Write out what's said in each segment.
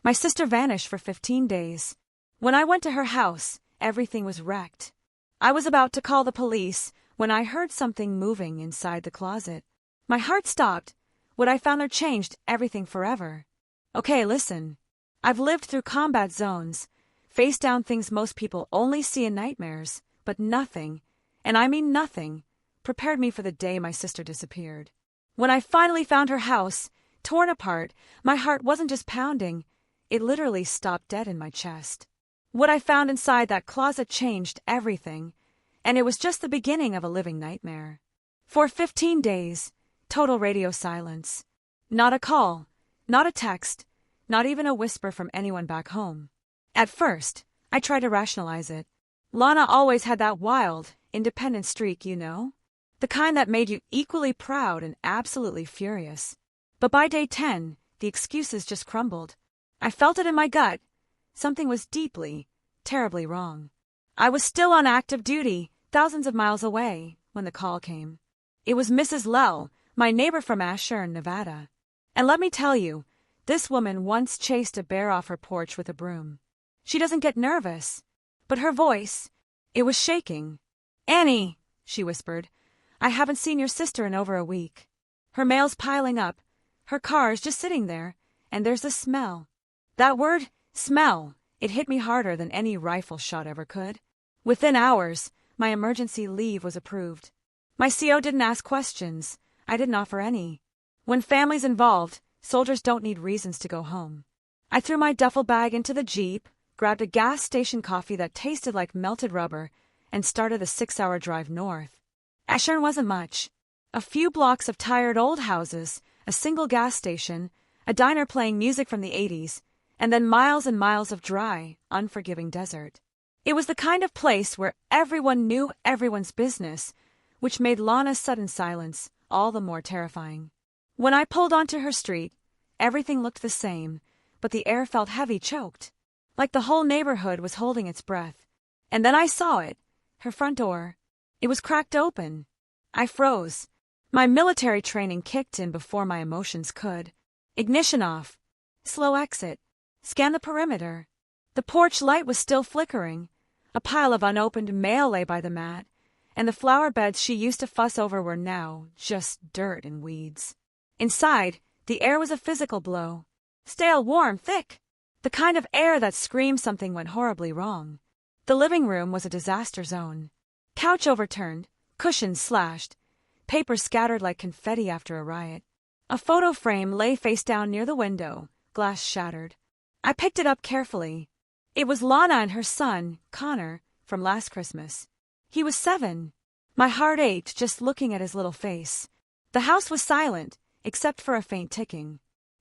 My sister vanished for 15 days. When I went to her house, everything was wrecked. I was about to call the police when I heard something moving inside the closet. My heart stopped. What I found there changed everything forever. Okay, listen. I've lived through combat zones, faced down things most people only see in nightmares, but nothing, and I mean nothing, prepared me for the day my sister disappeared. When I finally found her house, torn apart, my heart wasn't just pounding, it literally stopped dead in my chest. What I found inside that closet changed everything, and it was just the beginning of a living nightmare. For 15 days, total radio silence. Not a call, not a text, not even a whisper from anyone back home. At first, I tried to rationalize it. Lana always had that wild, independent streak, you know? The kind that made you equally proud and absolutely furious. But by day 10, the excuses just crumbled. I felt it in my gut. Something was deeply, terribly wrong. I was still on active duty, thousands of miles away, when the call came. It was Mrs. Lell, my neighbor from Ashburn, Nevada. And let me tell you, this woman once chased a bear off her porch with a broom. She doesn't get nervous. But her voice, it was shaking. "Annie," she whispered, "I haven't seen your sister in over a week. Her mail's piling up, her car's just sitting there, and there's the smell." That word, smell, it hit me harder than any rifle shot ever could. Within hours, my emergency leave was approved. My CO didn't ask questions. I didn't offer any. When family's involved, soldiers don't need reasons to go home. I threw my duffel bag into the Jeep, grabbed a gas station coffee that tasted like melted rubber, and started the 6-hour drive north. Ashburn wasn't much. A few blocks of tired old houses, a single gas station, a diner playing music from the 80s, and then miles and miles of dry, unforgiving desert. It was the kind of place where everyone knew everyone's business, which made Lana's sudden silence all the more terrifying. When I pulled onto her street, everything looked the same, but the air felt heavy, choked, like the whole neighborhood was holding its breath. And then I saw it, her front door. It was cracked open. I froze. My military training kicked in before my emotions could. Ignition off. Slow exit. Scan the perimeter. The porch light was still flickering. A pile of unopened mail lay by the mat, and the flower beds she used to fuss over were now just dirt and weeds. Inside, the air was a physical blow. Stale, warm, thick. The kind of air that screams something went horribly wrong. The living room was a disaster zone. Couch overturned, cushions slashed, paper scattered like confetti after a riot. A photo frame lay face down near the window, glass shattered. I picked it up carefully. It was Lana and her son, Connor, from last Christmas. He was 7. My heart ached just looking at his little face. The house was silent, except for a faint ticking.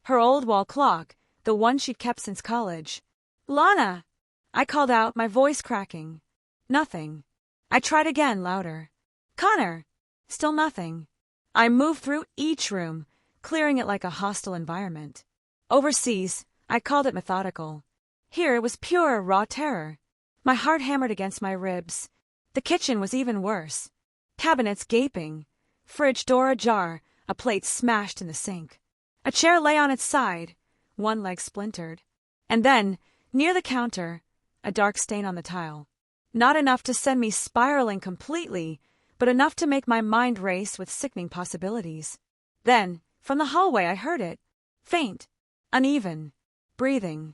Her old wall clock, the one she'd kept since college. "Lana!" I called out, my voice cracking. Nothing. I tried again, louder. "Connor!" Still nothing. I moved through each room, clearing it like a hostile environment. Overseas, I called it methodical. Here it was pure, raw terror. My heart hammered against my ribs. The kitchen was even worse. Cabinets gaping, fridge door ajar, a plate smashed in the sink. A chair lay on its side, one leg splintered. And then, near the counter, a dark stain on the tile. Not enough to send me spiraling completely, but enough to make my mind race with sickening possibilities. Then, from the hallway, I heard it. Faint, uneven, breathing.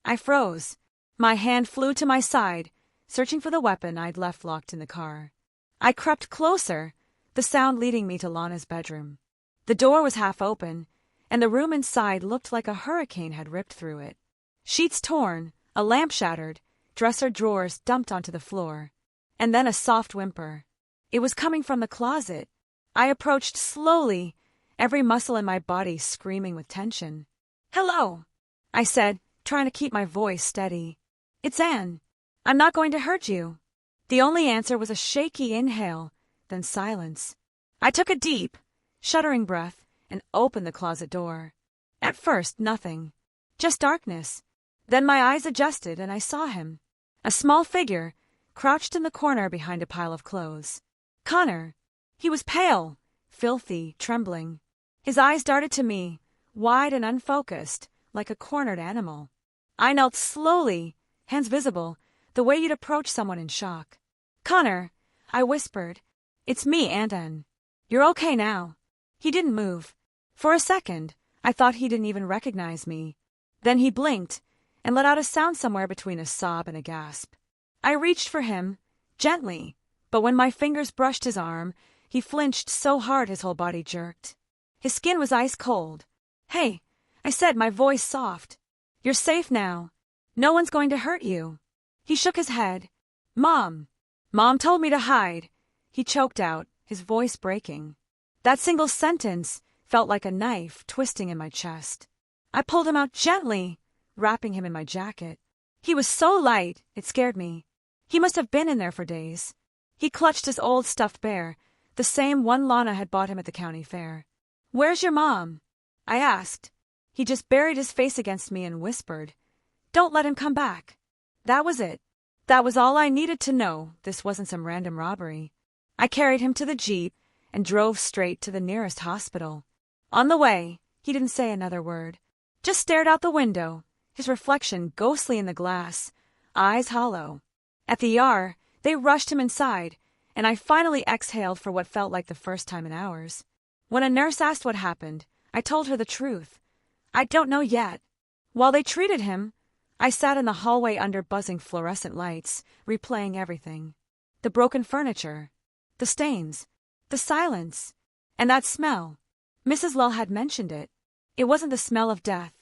I froze. My hand flew to my side, searching for the weapon I'd left locked in the car. I crept closer, the sound leading me to Lana's bedroom. The door was half open, and the room inside looked like a hurricane had ripped through it. Sheets torn, a lamp shattered, dresser drawers dumped onto the floor. And then a soft whimper. It was coming from the closet. I approached slowly, every muscle in my body screaming with tension. "Hello," I said, trying to keep my voice steady. "It's Anne. I'm not going to hurt you." The only answer was a shaky inhale, then silence. I took a deep, shuddering breath and opened the closet door. At first, nothing. Just darkness. Then my eyes adjusted and I saw him. A small figure, crouched in the corner behind a pile of clothes. Connor. He was pale, filthy, trembling. His eyes darted to me, wide and unfocused, like a cornered animal. I knelt slowly, hands visible, the way you'd approach someone in shock. Connor, I whispered. It's me, Anton. You're okay now. He didn't move. For a second, I thought he didn't even recognize me. Then he blinked and let out a sound somewhere between a sob and a gasp. I reached for him, gently, but when my fingers brushed his arm, he flinched so hard his whole body jerked. His skin was ice cold. Hey, I said, my voice soft. You're safe now. No one's going to hurt you. He shook his head. Mom told me to hide. He choked out, his voice breaking. That single sentence felt like a knife twisting in my chest. I pulled him out gently, wrapping him in my jacket. He was so light, it scared me. He must have been in there for days. He clutched his old stuffed bear, the same one Lana had bought him at the county fair. Where's your mom? I asked. He just buried his face against me and whispered, Don't let him come back. That was it. That was all I needed to know. This wasn't some random robbery. I carried him to the Jeep and drove straight to the nearest hospital. On the way, he didn't say another word. Just stared out the window, his reflection ghostly in the glass, eyes hollow. At the ER, they rushed him inside, and I finally exhaled for what felt like the first time in hours. When a nurse asked what happened, I told her the truth. I don't know yet. While they treated him, I sat in the hallway under buzzing fluorescent lights, replaying everything. The broken furniture, the stains, the silence, and that smell. Mrs. Lull had mentioned it. It wasn't the smell of death.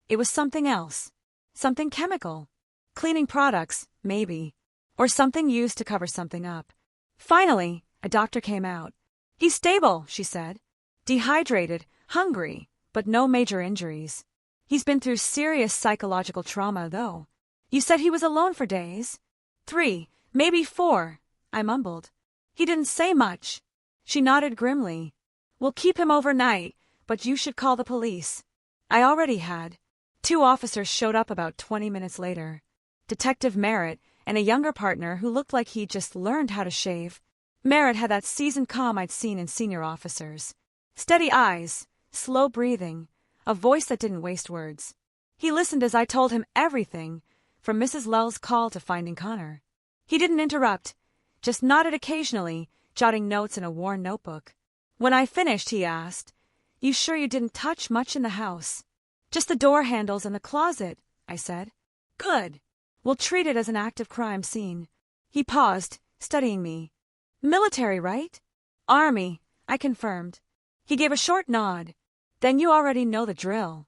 It was something else. Something chemical. Cleaning products, maybe. Or something used to cover something up. Finally, a doctor came out. He's stable, she said. Dehydrated, hungry, but no major injuries. He's been through serious psychological trauma, though. You said he was alone for days? 3, maybe 4, I mumbled. He didn't say much. She nodded grimly. We'll keep him overnight, but you should call the police. I already had. 2 officers showed up about 20 minutes later. Detective Merritt and a younger partner who looked like he'd just learned how to shave. Merritt had that seasoned calm I'd seen in senior officers. Steady eyes, slow breathing, a voice that didn't waste words. He listened as I told him everything, from Mrs. Lull's call to finding Connor. He didn't interrupt, just nodded occasionally, jotting notes in a worn notebook. When I finished, he asked, You sure you didn't touch much in the house? Just the door handles and the closet, I said. Good. We'll treat it as an active crime scene. He paused, studying me. Military, right? Army, I confirmed. He gave a short nod. Then you already know the drill.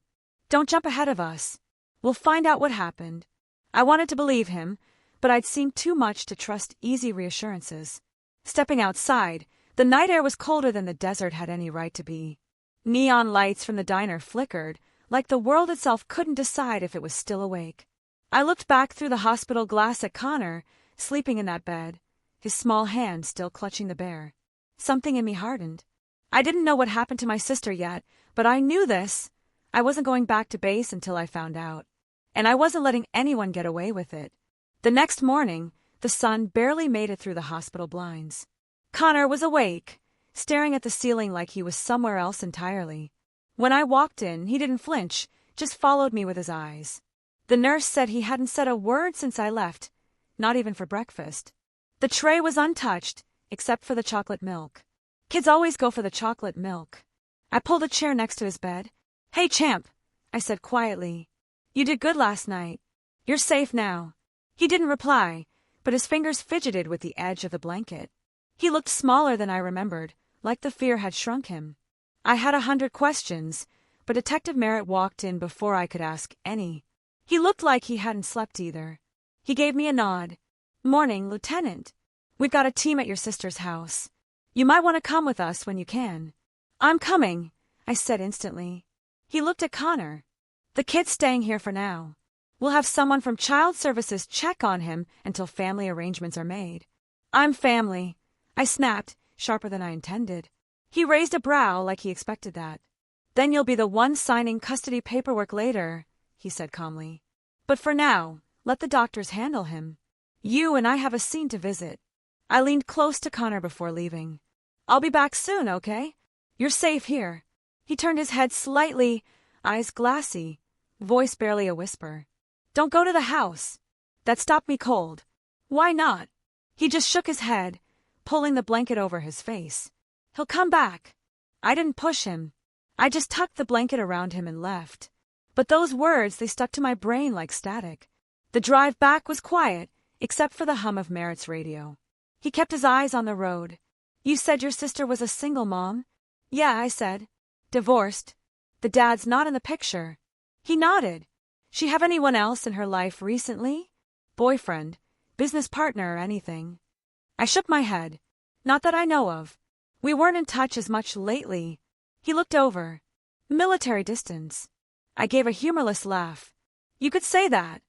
Don't jump ahead of us. We'll find out what happened. I wanted to believe him, but I'd seen too much to trust easy reassurances. Stepping outside, the night air was colder than the desert had any right to be. Neon lights from the diner flickered, like the world itself couldn't decide if it was still awake. I looked back through the hospital glass at Connor, sleeping in that bed, his small hand still clutching the bear. Something in me hardened. I didn't know what happened to my sister yet, but I knew this. I wasn't going back to base until I found out. And I wasn't letting anyone get away with it. The next morning, the sun barely made it through the hospital blinds. Connor was awake, staring at the ceiling like he was somewhere else entirely. When I walked in, he didn't flinch, just followed me with his eyes. The nurse said he hadn't said a word since I left, not even for breakfast. The tray was untouched, except for the chocolate milk. Kids always go for the chocolate milk. I pulled a chair next to his bed. Hey, champ, I said quietly. You did good last night. You're safe now. He didn't reply, but his fingers fidgeted with the edge of the blanket. He looked smaller than I remembered, like the fear had shrunk him. I had 100 questions, but Detective Merritt walked in before I could ask any. He looked like he hadn't slept either. He gave me a nod. Morning, Lieutenant. We've got a team at your sister's house. You might want to come with us when you can. I'm coming, I said instantly. He looked at Connor. The kid's staying here for now. We'll have someone from Child Services check on him until family arrangements are made. I'm family, I snapped, sharper than I intended. He raised a brow like he expected that. Then you'll be the one signing custody paperwork later, he said calmly. But for now, let the doctors handle him. You and I have a scene to visit. I leaned close to Connor before leaving. I'll be back soon, okay? You're safe here. He turned his head slightly, eyes glassy, voice barely a whisper. Don't go to the house. That stopped me cold. Why not? He just shook his head, pulling the blanket over his face. He'll come back. I didn't push him. I just tucked the blanket around him and left. But those words, they stuck to my brain like static. The drive back was quiet, except for the hum of Merritt's radio. He kept his eyes on the road. You said your sister was a single mom? Yeah, I said. Divorced. The dad's not in the picture. He nodded. She have anyone else in her life recently? Boyfriend, business partner or anything? I shook my head. Not that I know of. We weren't in touch as much lately. He looked over. Military distance. I gave a humorless laugh. You could say that.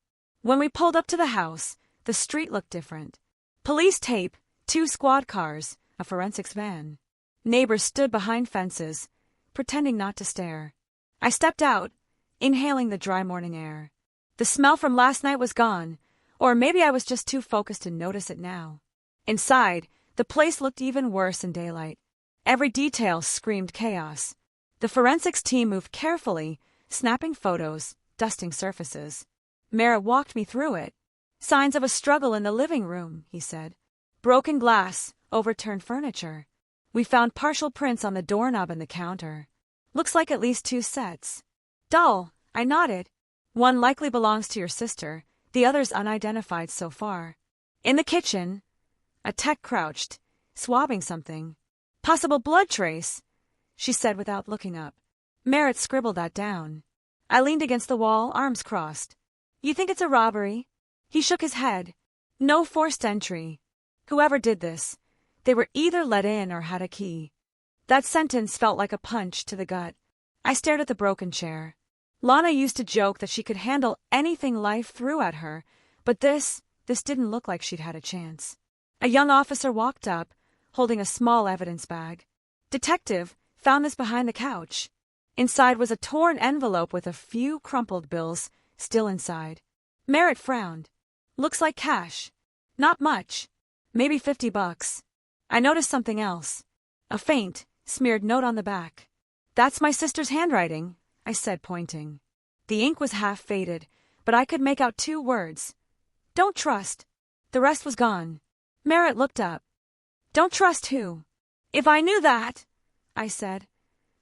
When we pulled up to the house, the street looked different. Police tape, 2 squad cars, a forensics van. Neighbors stood behind fences, pretending not to stare. I stepped out, inhaling the dry morning air. The smell from last night was gone, or maybe I was just too focused to notice it now. Inside, the place looked even worse in daylight. Every detail screamed chaos. The forensics team moved carefully, snapping photos, dusting surfaces. Merritt walked me through it. Signs of a struggle in the living room, he said. Broken glass, overturned furniture. We found partial prints on the doorknob and the counter. Looks like at least 2 sets. Dull, I nodded. One likely belongs to your sister, the other's unidentified so far. In the kitchen, a tech crouched, swabbing something. Possible blood trace, she said without looking up. Merritt scribbled that down. I leaned against the wall, arms crossed. You think it's a robbery? He shook his head. No forced entry. Whoever did this, they were either let in or had a key. That sentence felt like a punch to the gut. I stared at the broken chair. Lana used to joke that she could handle anything life threw at her, but this didn't look like she'd had a chance. A young officer walked up, holding a small evidence bag. Detective, found this behind the couch. Inside was a torn envelope with a few crumpled bills still inside. Merritt frowned. Looks like cash. Not much. Maybe $50. I noticed something else. A faint, smeared note on the back. That's my sister's handwriting, I said, pointing. The ink was half faded, but I could make out 2 words. Don't trust. The rest was gone. Merritt looked up. Don't trust who? If I knew that, I said,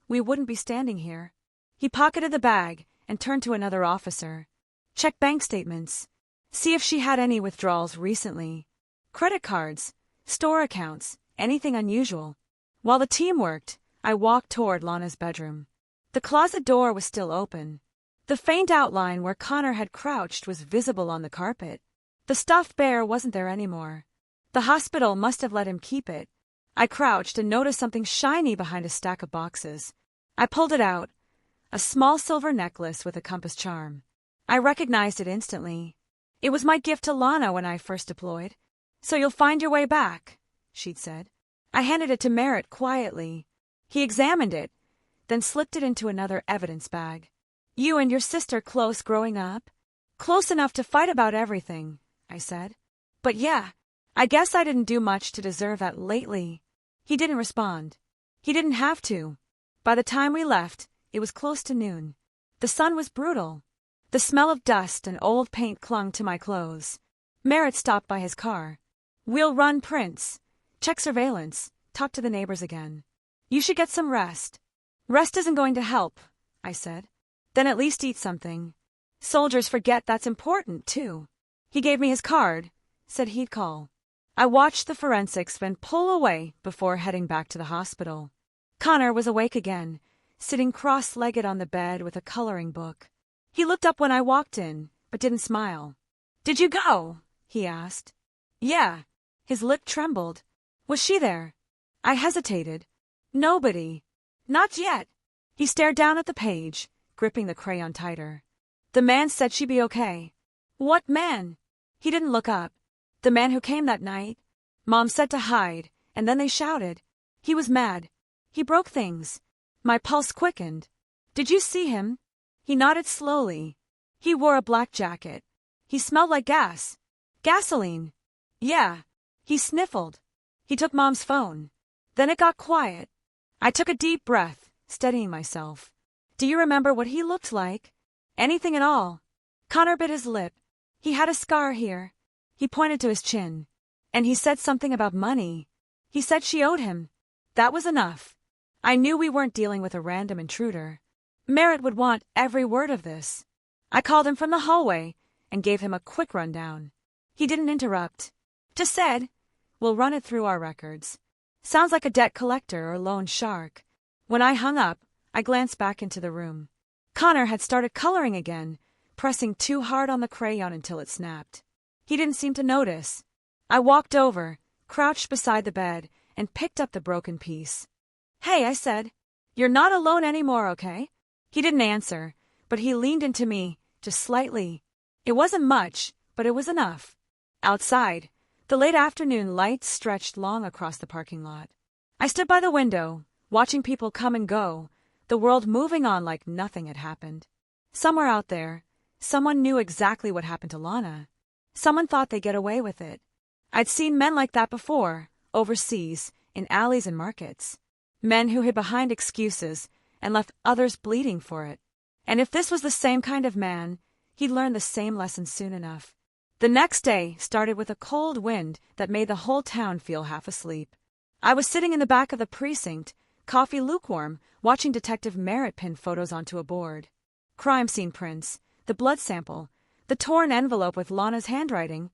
we wouldn't be standing here. He pocketed the bag and turned to another officer. Check bank statements. See if she had any withdrawals recently. Credit cards, store accounts, anything unusual. While the team worked, I walked toward Lana's bedroom. The closet door was still open. The faint outline where Connor had crouched was visible on the carpet. The stuffed bear wasn't there anymore. The hospital must have let him keep it. I crouched and noticed something shiny behind a stack of boxes. I pulled it out. A small silver necklace with a compass charm. I recognized it instantly. It was my gift to Lana when I first deployed. So you'll find your way back, she'd said. I handed it to Merritt quietly. He examined it, then slipped it into another evidence bag. You and your sister close growing up? Close enough to fight about everything, I said. But yeah, I guess I didn't do much to deserve that lately. He didn't respond. He didn't have to. By the time we left, it was close to noon. The sun was brutal. The smell of dust and old paint clung to my clothes. Merritt stopped by his car. We'll run prints, check surveillance, talk to the neighbors again. You should get some rest. Rest isn't going to help, I said. Then at least eat something. Soldiers forget that's important, too. He gave me his card, said he'd call. I watched the forensics men pull away before heading back to the hospital. Connor was awake again, sitting cross-legged on the bed with a coloring book. He looked up when I walked in, but didn't smile. Did you go? He asked. Yeah. His lip trembled. Was she there? I hesitated. Nobody. Not yet. He stared down at the page, gripping the crayon tighter. The man said she'd be okay. What man? He didn't look up. The man who came that night. Mom said to hide, and then they shouted. He was mad. He broke things. My pulse quickened. Did you see him? He nodded slowly. He wore a black jacket. He smelled like gas. Gasoline. Yeah. He sniffled. He took Mom's phone. Then it got quiet. I took a deep breath, steadying myself. Do you remember what he looked like? Anything at all? Connor bit his lip. He had a scar here. He pointed to his chin. And he said something about money. He said she owed him. That was enough. I knew we weren't dealing with a random intruder. Merritt would want every word of this. I called him from the hallway and gave him a quick rundown. He didn't interrupt. Just said, "We'll run it through our records. Sounds like a debt collector or loan shark." When I hung up, I glanced back into the room. Connor had started coloring again, pressing too hard on the crayon until it snapped. He didn't seem to notice. I walked over, crouched beside the bed, and picked up the broken piece. "Hey," I said. "You're not alone anymore, okay?" He didn't answer, but he leaned into me, just slightly. It wasn't much, but it was enough. Outside, the late afternoon lights stretched long across the parking lot. I stood by the window, watching people come and go, the world moving on like nothing had happened. Somewhere out there, someone knew exactly what happened to Lana. Someone thought they'd get away with it. I'd seen men like that before, overseas, in alleys and markets. Men who hid behind excuses and left others bleeding for it. And if this was the same kind of man, he'd learn the same lesson soon enough. The next day started with a cold wind that made the whole town feel half asleep. I was sitting in the back of the precinct, coffee lukewarm, watching Detective Merritt pin photos onto a board. Crime scene prints, the blood sample, the torn envelope with Lana's handwriting,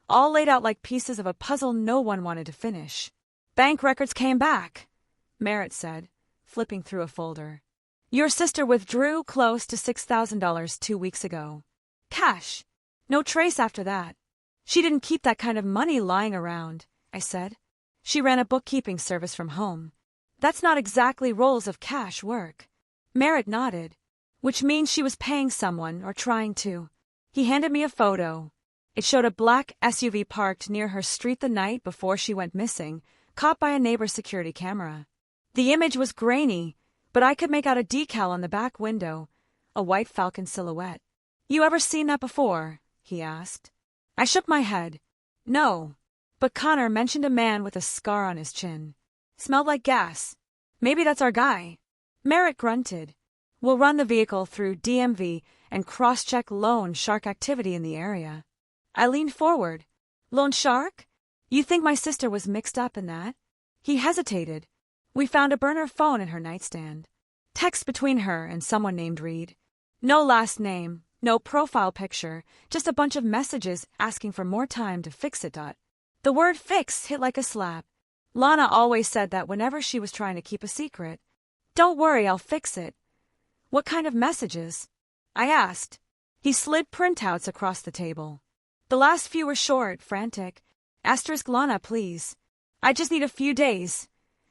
all laid out like pieces of a puzzle no one wanted to finish. "Bank records came back," Merritt said, flipping through a folder. "Your sister withdrew close to $6,000 2 weeks ago. Cash. No trace after that. She didn't keep that kind of money lying around," I said. "She ran a bookkeeping service from home. That's not exactly rolls of cash work." Merritt nodded. "Which means she was paying someone or trying to." He handed me a photo. It showed a black SUV parked near her street the night before she went missing, caught by a neighbor's security camera. The image was grainy, but I could make out a decal on the back window, a white falcon silhouette. "You ever seen that before?" he asked. I shook my head. "No. But Connor mentioned a man with a scar on his chin. Smelled like gas. Maybe that's our guy." Merritt grunted. "We'll run the vehicle through DMV and cross-check loan shark activity in the area." I leaned forward. "Loan shark? You think my sister was mixed up in that?" He hesitated. "We found a burner phone in her nightstand. Text between her and someone named Reed. No last name, no profile picture, just a bunch of messages asking for more time to fix it. The word fix hit like a slap. Lana always said that whenever she was trying to keep a secret. "Don't worry, I'll fix it." "What kind of messages?" I asked. He slid printouts across the table. The last few were short, frantic. Asterisk Lana, please. I just need a few days.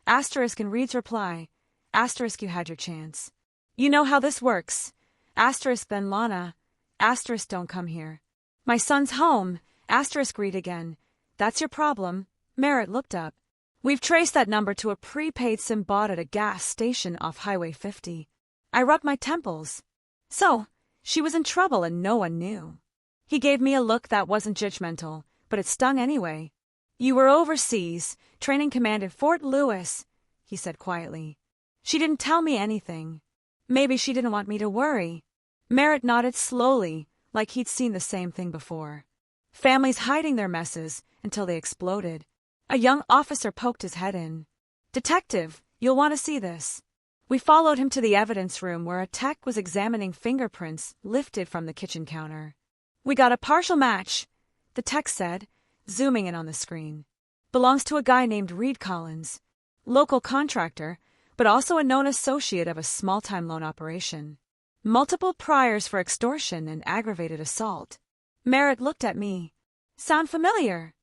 Asterisk and Reed's reply. Asterisk you had your chance. You know how this works. Asterisk then Lana. Asterisk don't come here. My son's home. Asterisk Reed again. That's your problem. Merritt looked up. We've traced that number to a prepaid SIM bought at a gas station off Highway 50. I rubbed my temples. So, she was in trouble and no one knew. He gave me a look that wasn't judgmental, but it stung anyway. "You were overseas, training command at Fort Lewis," he said quietly. "She didn't tell me anything. Maybe she didn't want me to worry." Merritt nodded slowly, like he'd seen the same thing before. Families hiding their messes until they exploded. A young officer poked his head in. "Detective, you'll want to see this." We followed him to the evidence room where a tech was examining fingerprints lifted from the kitchen counter. "We got a partial match," the tech said, zooming in on the screen. "Belongs to a guy named Reed Collins. Local contractor, but also a known associate of a small-time loan operation. Multiple priors for extortion and aggravated assault." Merritt looked at me. "Sound familiar?"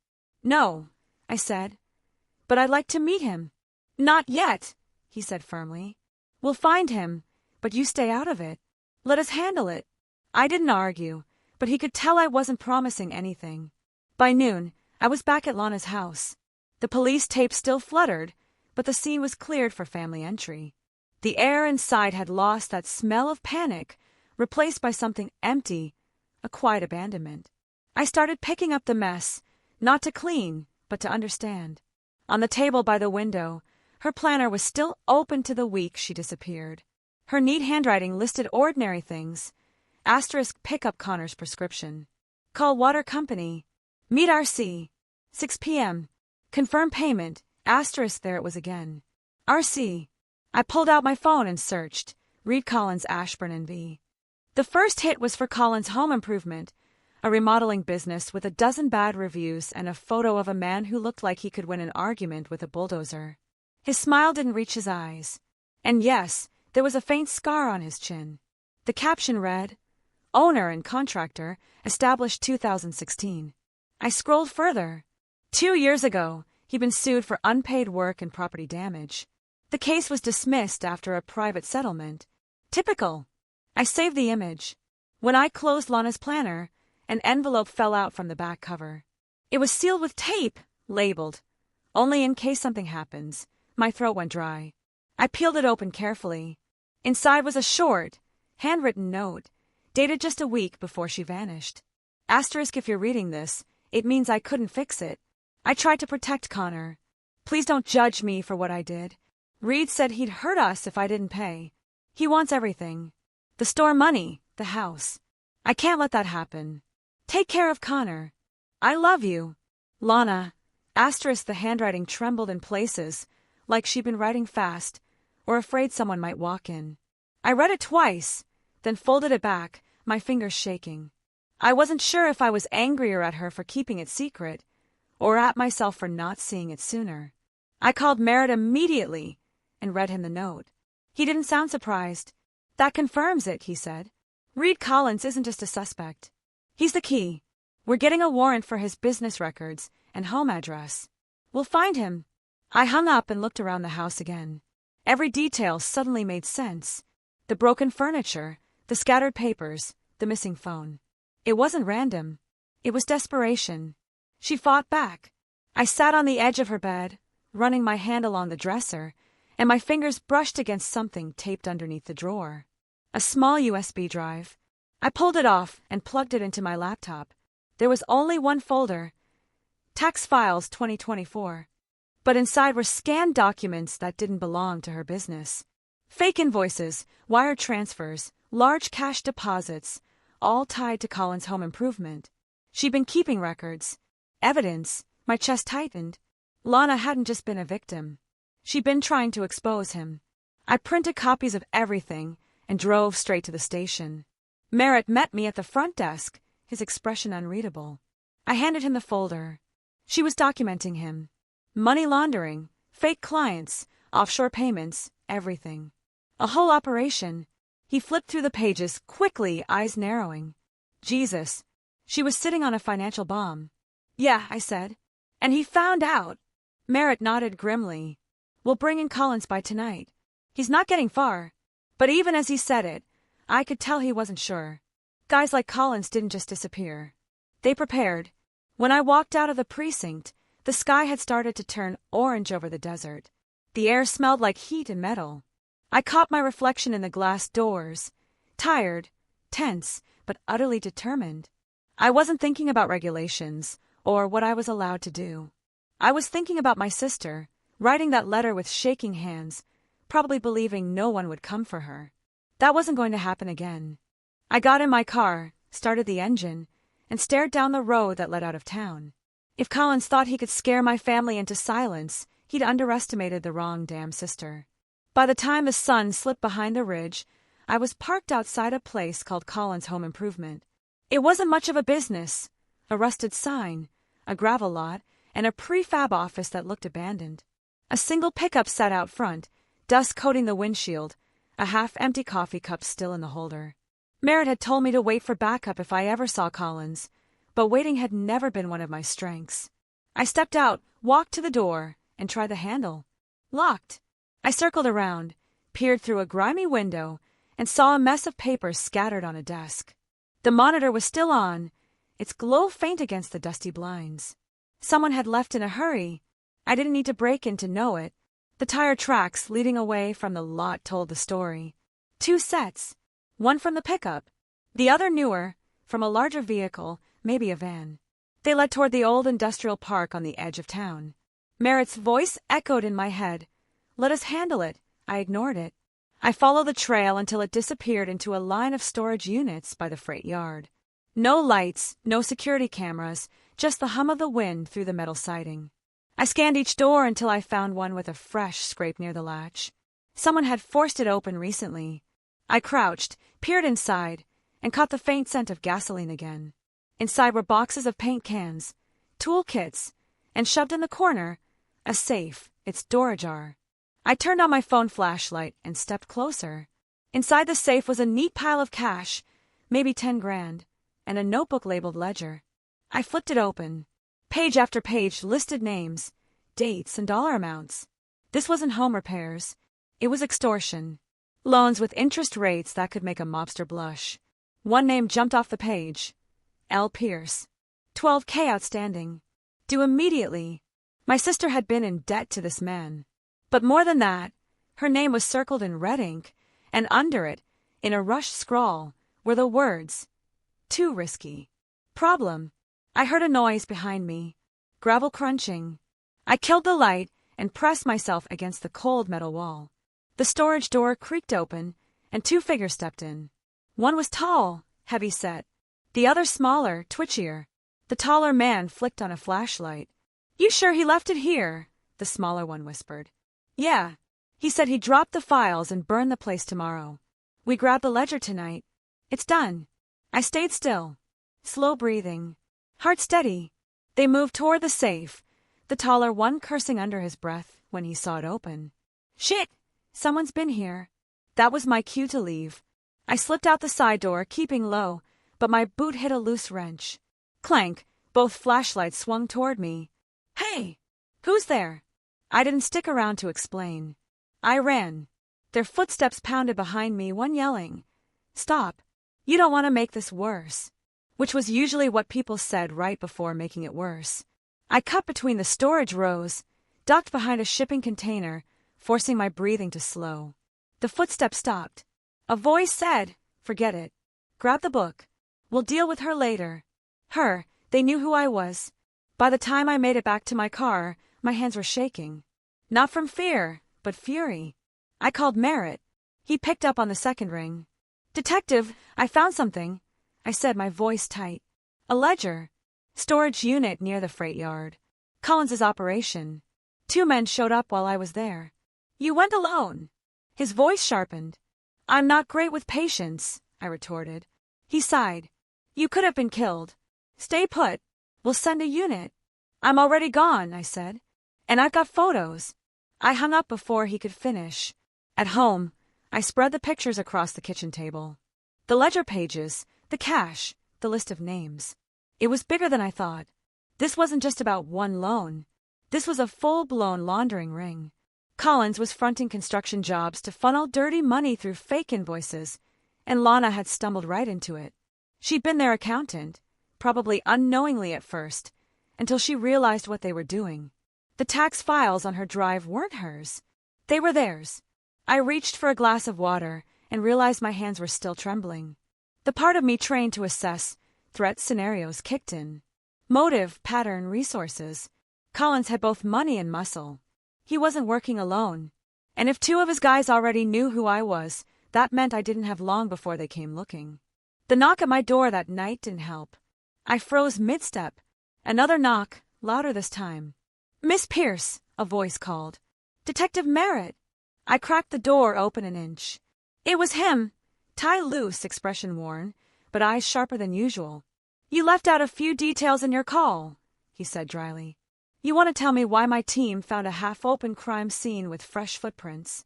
"No," I said. "But I'd like to meet him." "Not yet," he said firmly. "We'll find him, but you stay out of it. Let us handle it." I didn't argue, but he could tell I wasn't promising anything. By noon, I was back at Lana's house. The police tape still fluttered, but the scene was cleared for family entry. The air inside had lost that smell of panic, replaced by something empty, a quiet abandonment. I started picking up the mess, not to clean, but to understand. On the table by the window, her planner was still open to the week she disappeared. Her neat handwriting listed ordinary things. Asterisk pick up Connor's prescription. Call water company. Meet RC. 6 p.m. Confirm payment. Asterisk there it was again. RC. I pulled out my phone and searched. Reed Collins Ashburn NV. The first hit was for Collins Home Improvement, a remodeling business with a dozen bad reviews and a photo of a man who looked like he could win an argument with a bulldozer. His smile didn't reach his eyes. And yes, there was a faint scar on his chin. The caption read, Owner and contractor, established 2016. I scrolled further. 2 years ago, he'd been sued for unpaid work and property damage. The case was dismissed after a private settlement. Typical. I saved the image. When I closed Lana's planner, an envelope fell out from the back cover. It was sealed with tape, labeled, Only in case something happens. My throat went dry. I peeled it open carefully. Inside was a short, handwritten note, dated just a week before she vanished. Asterisk if you're reading this, it means I couldn't fix it. I tried to protect Connor. Please don't judge me for what I did. Reed said he'd hurt us if I didn't pay. He wants everything. The store money, the house. I can't let that happen. Take care of Connor. I love you. Lana. Asterisk the handwriting trembled in places, like she'd been writing fast, or afraid someone might walk in. I read it twice, then folded it back, my fingers shaking. I wasn't sure if I was angrier at her for keeping it secret, or at myself for not seeing it sooner. I called Merritt immediately and read him the note. He didn't sound surprised. That confirms it, he said. Reed Collins isn't just a suspect. He's the key. We're getting a warrant for his business records and home address. We'll find him. I hung up and looked around the house again. Every detail suddenly made sense. The broken furniture, the scattered papers, the missing phone. It wasn't random. It was desperation. She fought back. I sat on the edge of her bed, running my hand along the dresser, and my fingers brushed against something taped underneath the drawer. A small USB drive. I pulled it off and plugged it into my laptop. There was only one folder, Tax Files 2024. But inside were scanned documents that didn't belong to her business. Fake invoices, wire transfers, large cash deposits, all tied to Collins Home Improvement. She'd been keeping records. Evidence. My chest tightened. Lana hadn't just been a victim. She'd been trying to expose him. I printed copies of everything and drove straight to the station. Merritt met me at the front desk, his expression unreadable. I handed him the folder. She was documenting him. Money laundering, fake clients, offshore payments, everything. A whole operation. He flipped through the pages quickly, eyes narrowing. Jesus. She was sitting on a financial bomb. Yeah, I said. And he found out. Merritt nodded grimly. We'll bring in Collins by tonight. He's not getting far. But even as he said it, I could tell he wasn't sure. Guys like Collins didn't just disappear. They prepared. When I walked out of the precinct, the sky had started to turn orange over the desert. The air smelled like heat and metal. I caught my reflection in the glass doors, tired, tense, but utterly determined. I wasn't thinking about regulations or what I was allowed to do. I was thinking about my sister, writing that letter with shaking hands, probably believing no one would come for her. That wasn't going to happen again. I got in my car, started the engine, and stared down the road that led out of town. If Collins thought he could scare my family into silence, he'd underestimated the wrong damn sister. By the time the sun slipped behind the ridge, I was parked outside a place called Collins Home Improvement. It wasn't much of a business. A rusted sign, a gravel lot, and a prefab office that looked abandoned. A single pickup sat out front, dust coating the windshield, a half-empty coffee cup still in the holder. Merritt had told me to wait for backup if I ever saw Collins, but waiting had never been one of my strengths. I stepped out, walked to the door, and tried the handle. Locked. I circled around, peered through a grimy window, and saw a mess of papers scattered on a desk. The monitor was still on, its glow faint against the dusty blinds. Someone had left in a hurry. I didn't need to break in to know it. The tire tracks leading away from the lot told the story. 2 sets. One from the pickup. The other newer, from a larger vehicle, maybe a van. They led toward the old industrial park on the edge of town. Merritt's voice echoed in my head. Let us handle it. I ignored it. I followed the trail until it disappeared into a line of storage units by the freight yard. No lights, no security cameras, just the hum of the wind through the metal siding. I scanned each door until I found one with a fresh scrape near the latch. Someone had forced it open recently. I crouched, peered inside, and caught the faint scent of gasoline again. Inside were boxes of paint cans, tool kits, and shoved in the corner, a safe, its door ajar. I turned on my phone flashlight and stepped closer. Inside the safe was a neat pile of cash, maybe 10 grand, and a notebook labeled ledger. I flipped it open. Page after page listed names, dates, and dollar amounts. This wasn't home repairs. It was extortion. Loans with interest rates that could make a mobster blush. One name jumped off the page. L. Pierce. $12,000 outstanding. Due immediately. My sister had been in debt to this man. But more than that, her name was circled in red ink, and under it, in a rushed scrawl, were the words, "Too risky." Problem. I heard a noise behind me. Gravel crunching. I killed the light and pressed myself against the cold metal wall. The storage door creaked open, and 2 figures stepped in. One was tall, heavy-set. The other smaller, twitchier. The taller man flicked on a flashlight. "You sure he left it here?" the smaller one whispered. "Yeah. He said he'd drop the files and burn the place tomorrow. We grabbed the ledger tonight. It's done." I stayed still, slow breathing, heart steady. They moved toward the safe, the taller one cursing under his breath when he saw it open. "Shit! Someone's been here." That was my cue to leave. I slipped out the side door, keeping low, but my boot hit a loose wrench. Clank, both flashlights swung toward me. "Hey! Who's there?" I didn't stick around to explain. I ran. Their footsteps pounded behind me, one yelling, "Stop! You don't want to make this worse," which was usually what people said right before making it worse. I cut between the storage rows, ducked behind a shipping container, forcing my breathing to slow. The footsteps stopped. A voice said, "Forget it. Grab the book. We'll deal with her later." Her, they knew who I was. By the time I made it back to my car, my hands were shaking. Not from fear, but fury. I called Merritt. He picked up on the second ring. "Detective, I found something," I said, my voice tight. "A ledger. Storage unit near the freight yard. Collins's operation. 2 men showed up while I was there." "You went alone?" His voice sharpened. "I'm not great with patience," I retorted. He sighed. "You could have been killed. Stay put. We'll send a unit." "I'm already gone," I said. "And I've got photos." I hung up before he could finish. At home, I spread the pictures across the kitchen table. The ledger pages, the cash, the list of names. It was bigger than I thought. This wasn't just about one loan. This was a full-blown laundering ring. Collins was fronting construction jobs to funnel dirty money through fake invoices, and Lana had stumbled right into it. She'd been their accountant, probably unknowingly at first, until she realized what they were doing. The tax files on her drive weren't hers. They were theirs. I reached for a glass of water and realized my hands were still trembling. The part of me trained to assess threat scenarios kicked in. Motive, pattern, resources. Collins had both money and muscle. He wasn't working alone. And if 2 of his guys already knew who I was, that meant I didn't have long before they came looking. The knock at my door that night didn't help. I froze mid-step. Another knock, louder this time. "Miss Pierce," a voice called. "Detective Merritt." I cracked the door open an inch. It was him, tie loose, expression worn, but eyes sharper than usual. "You left out a few details in your call," he said dryly. "You want to tell me why my team found a half-open crime scene with fresh footprints?"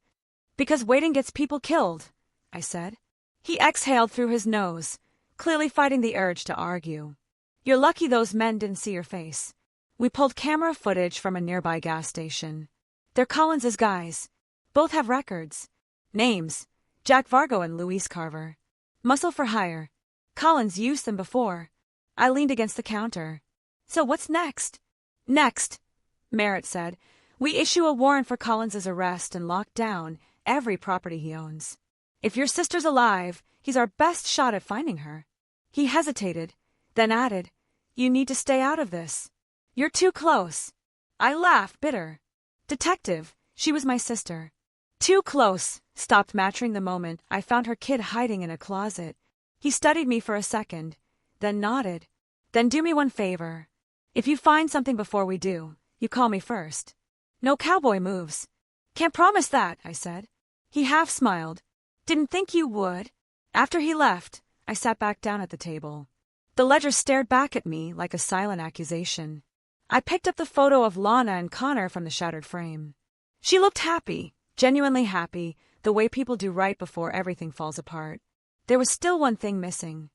"Because waiting gets people killed," I said. He exhaled through his nose, clearly fighting the urge to argue. "You're lucky those men didn't see your face. We pulled camera footage from a nearby gas station. They're Collins's guys. Both have records. Names, Jack Vargo and Luis Carver. Muscle for hire. Collins used them before." I leaned against the counter. "So what's next?" "Next," Merritt said, "we issue a warrant for Collins's arrest and lock down every property he owns. If your sister's alive, he's our best shot at finding her." He hesitated, then added, "You need to stay out of this. You're too close." I laughed, bitter. "Detective, she was my sister. Too close, stopped matching the moment I found her kid hiding in a closet. He studied me for a second, then nodded. Then do me one favor. If you find something before we do, you call me first. No cowboy moves. Can't promise that, I said. He half smiled. Didn't think you would. After he left, I sat back down at the table. The ledger stared back at me like a silent accusation. I picked up the photo of Lana and Connor from the shattered frame. She looked happy, genuinely happy, the way people do right before everything falls apart. There was still one thing missing.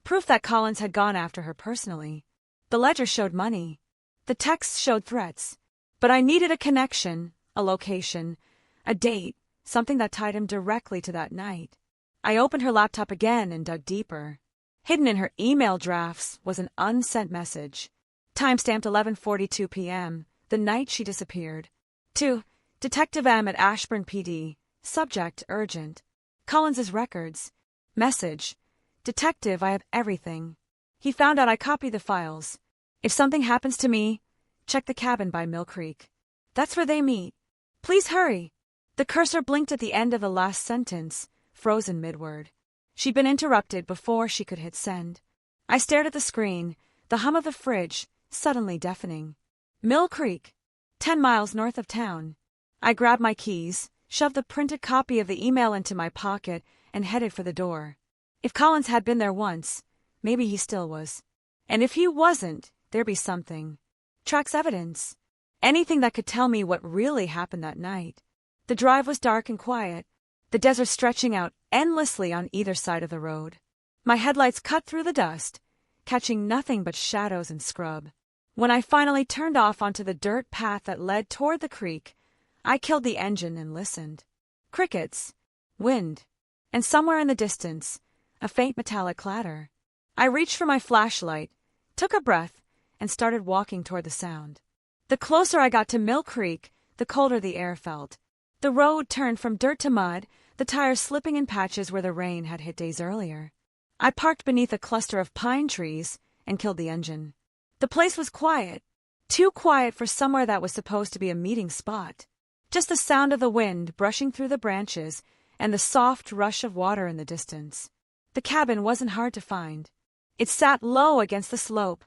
Proof that Collins had gone after her personally. The ledger showed money. The texts showed threats. But I needed a connection, a location, a date, something that tied him directly to that night. I opened her laptop again and dug deeper. Hidden in her email drafts was an unsent message. Timestamped 11:42 p.m., the night she disappeared. To Detective M at Ashburn PD. Subject, urgent. Collins's records. Message. Detective, I have everything. He found out I copied the files. If something happens to me, check the cabin by Mill Creek. That's where they meet. Please hurry. The cursor blinked at the end of the last sentence, frozen mid-word. She'd been interrupted before she could hit send. I stared at the screen, the hum of the fridge, suddenly deafening. Mill Creek, 10 miles north of town. I grabbed my keys, shoved the printed copy of the email into my pocket, and headed for the door. If Collins had been there once, maybe he still was. And if he wasn't, there'd be something. Tracks evidence. Anything that could tell me what really happened that night. The drive was dark and quiet, the desert stretching out endlessly on either side of the road. My headlights cut through the dust, catching nothing but shadows and scrub. When I finally turned off onto the dirt path that led toward the creek, I killed the engine and listened. Crickets, wind, and somewhere in the distance, a faint metallic clatter. I reached for my flashlight, took a breath, and started walking toward the sound. The closer I got to Mill Creek, the colder the air felt. The road turned from dirt to mud, the tires slipping in patches where the rain had hit days earlier. I parked beneath a cluster of pine trees and killed the engine. The place was quiet, too quiet for somewhere that was supposed to be a meeting spot. Just the sound of the wind brushing through the branches and the soft rush of water in the distance. The cabin wasn't hard to find. It sat low against the slope,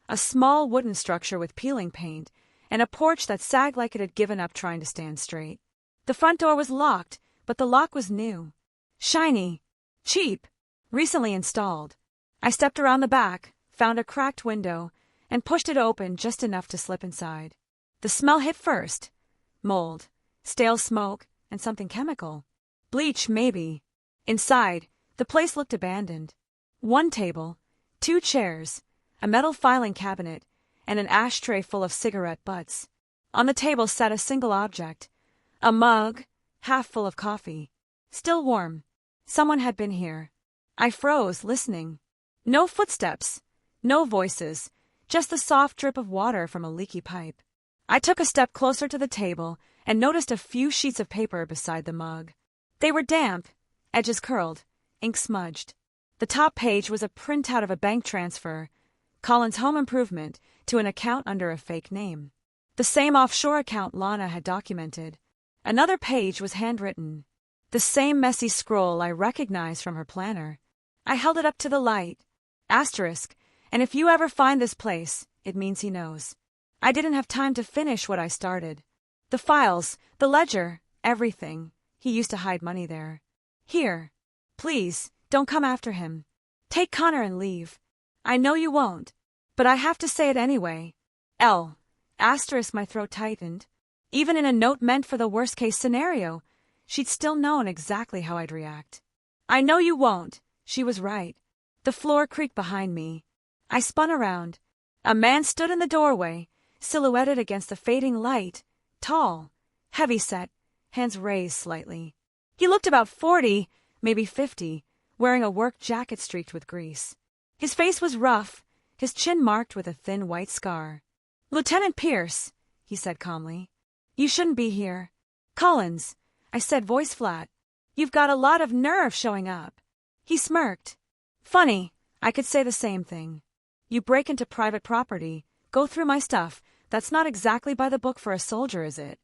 a small wooden structure with peeling paint, and a porch that sagged like it had given up trying to stand straight. The front door was locked, but the lock was new. Shiny. Cheap. Recently installed. I stepped around the back, found a cracked window, and pushed it open just enough to slip inside. The smell hit first. Mold, stale smoke, and something chemical. Bleach, maybe. Inside, the place looked abandoned. One table, 2 chairs, a metal filing cabinet, and an ashtray full of cigarette butts. On the table sat a single object. A mug, half full of coffee. Still warm. Someone had been here. I froze, listening. No footsteps. No voices. Just the soft drip of water from a leaky pipe. I took a step closer to the table and noticed a few sheets of paper beside the mug. They were damp, edges curled, ink smudged. The top page was a printout of a bank transfer, Collins Home Improvement, to an account under a fake name. The same offshore account Lana had documented. Another page was handwritten. The same messy scroll I recognized from her planner. I held it up to the light. Asterisk, and if you ever find this place, it means he knows. I didn't have time to finish what I started. The files, the ledger, everything. He used to hide money there. Here. Please, don't come after him. Take Connor and leave. I know you won't, but I have to say it anyway. L. Asterisk, my throat tightened. Even in a note meant for the worst-case scenario, she'd still known exactly how I'd react. I know you won't. She was right. The floor creaked behind me. I spun around. A man stood in the doorway, silhouetted against the fading light, tall, heavy-set, hands raised slightly. He looked about 40, maybe 50, wearing a work jacket streaked with grease. His face was rough, his chin marked with a thin white scar. Lieutenant Pierce, he said calmly. You shouldn't be here. Collins, I said, voice flat. You've got a lot of nerve showing up. He smirked. Funny, I could say the same thing. You break into private property, go through my stuff. That's not exactly by the book for a soldier, is it?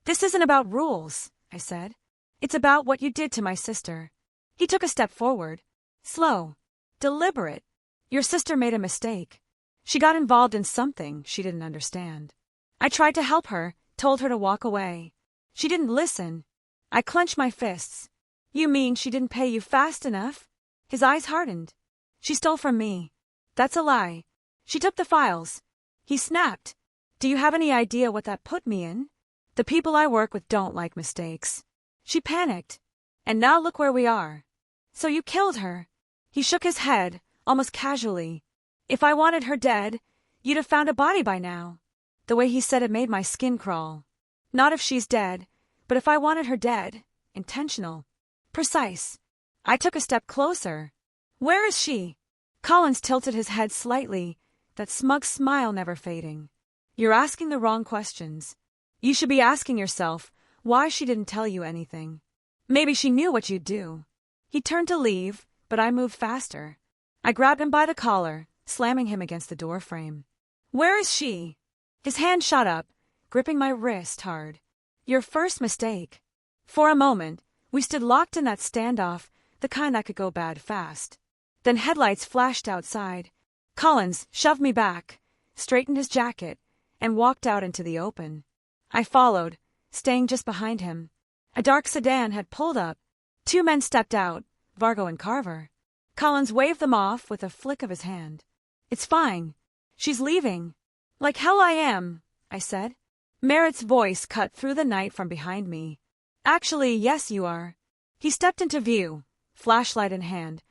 This isn't about rules, I said. It's about what you did to my sister. He took a step forward. Slow. Deliberate. Your sister made a mistake. She got involved in something she didn't understand. I tried to help her, told her to walk away. She didn't listen. I clenched my fists. You mean she didn't pay you fast enough? His eyes hardened. She stole from me. That's a lie. She took the files. He snapped. Do you have any idea what that put me in? The people I work with don't like mistakes. She panicked. And now look where we are. So you killed her. He shook his head, almost casually. If I wanted her dead, you'd have found a body by now. The way he said it made my skin crawl. Not if she's dead, but if I wanted her dead. Intentional. Precise. I took a step closer. Where is she? Collins tilted his head slightly, that smug smile never fading. You're asking the wrong questions. You should be asking yourself why she didn't tell you anything. Maybe she knew what you'd do. He turned to leave, but I moved faster. I grabbed him by the collar, slamming him against the door frame. Where is she? His hand shot up, gripping my wrist hard. Your first mistake. For a moment, we stood locked in that standoff, the kind that could go bad fast. Then headlights flashed outside. Collins shoved me back, straightened his jacket, and walked out into the open. I followed, staying just behind him. A dark sedan had pulled up. 2 men stepped out, Vargo and Carver. Collins waved them off with a flick of his hand. It's fine. She's leaving. Like hell I am, I said. Merritt's voice cut through the night from behind me. Actually, yes you are. He stepped into view, flashlight in hand,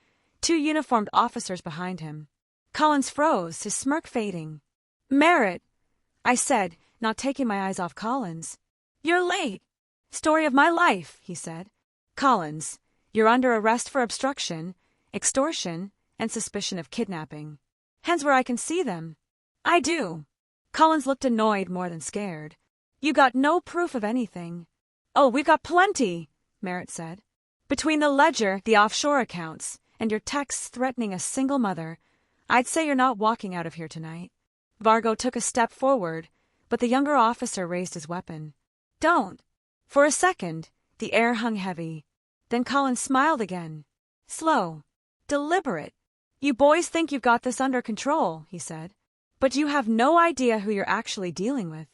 2 uniformed officers behind him. Collins froze, his smirk fading. Merritt, I said, not taking my eyes off Collins. You're late. Story of my life, he said. Collins, you're under arrest for obstruction, extortion, and suspicion of kidnapping. Hands where I can see them. I do. Collins looked annoyed more than scared. You got no proof of anything. Oh, we've got plenty, Merritt said. Between the ledger, the offshore accounts, and your texts threatening a single mother, I'd say you're not walking out of here tonight. Vargo took a step forward, but the younger officer raised his weapon. Don't. For a second, the air hung heavy. Then Collins smiled again. Slow. Deliberate. You boys think you've got this under control, he said. But you have no idea who you're actually dealing with.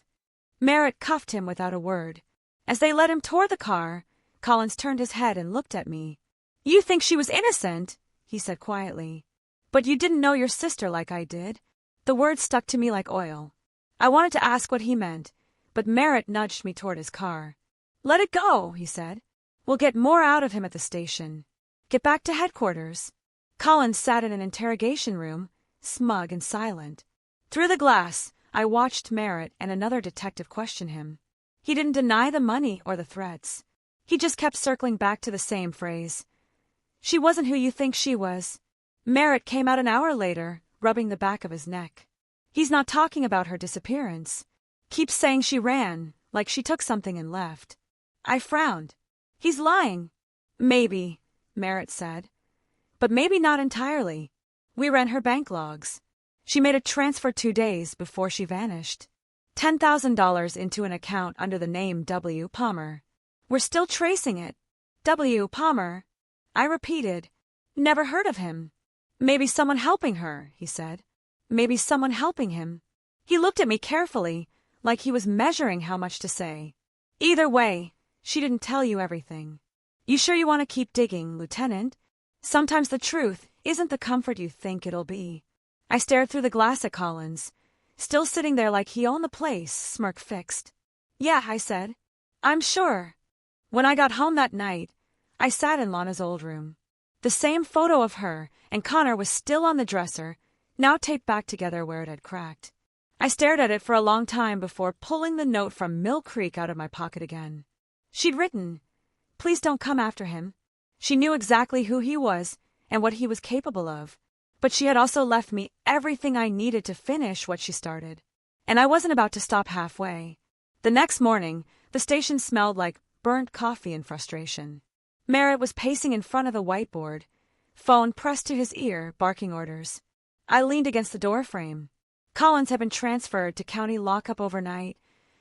Merritt cuffed him without a word. As they led him toward the car, Collins turned his head and looked at me. You think she was innocent, he said quietly. But you didn't know your sister like I did. The words stuck to me like oil. I wanted to ask what he meant, but Merritt nudged me toward his car. Let it go, he said. We'll get more out of him at the station. Get back to headquarters. Collins sat in an interrogation room, smug and silent. Through the glass, I watched Merritt and another detective question him. He didn't deny the money or the threats. He just kept circling back to the same phrase. She wasn't who you think she was. Merritt came out an hour later, rubbing the back of his neck. He's not talking about her disappearance. Keeps saying she ran, like she took something and left. I frowned. He's lying. Maybe, Merritt said. But maybe not entirely. We ran her bank logs. She made a transfer 2 days before she vanished. $10,000 into an account under the name W. Palmer. We're still tracing it. W. Palmer? I repeated. Never heard of him. Maybe someone helping her, he said. Maybe someone helping him. He looked at me carefully, like he was measuring how much to say. Either way, she didn't tell you everything. You sure you want to keep digging, Lieutenant? Sometimes the truth isn't the comfort you think it'll be. I stared through the glass at Collins, still sitting there like he owned the place, smirk fixed. Yeah, I said. I'm sure. When I got home that night, I sat in Lana's old room. The same photo of her and Connor was still on the dresser, now taped back together where it had cracked. I stared at it for a long time before pulling the note from Mill Creek out of my pocket again. She'd written, "Please don't come after him." She knew exactly who he was and what he was capable of, but she had also left me everything I needed to finish what she started. And I wasn't about to stop halfway. The next morning, the station smelled like burnt coffee and frustration. Merritt was pacing in front of the whiteboard, phone pressed to his ear, barking orders. I leaned against the doorframe. Collins had been transferred to county lockup overnight,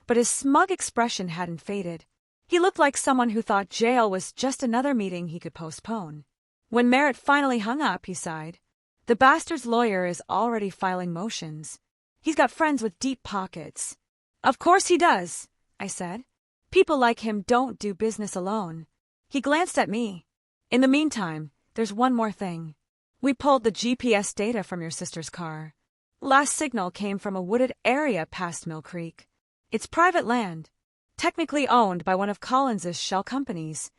but his smug expression hadn't faded. He looked like someone who thought jail was just another meeting he could postpone. When Merritt finally hung up, he sighed. The bastard's lawyer is already filing motions. He's got friends with deep pockets. Of course he does, I said. People like him don't do business alone. He glanced at me. In the meantime, there's one more thing. We pulled the GPS data from your sister's car. Last signal came from a wooded area past Mill Creek. It's private land, technically owned by one of Collins's shell companies.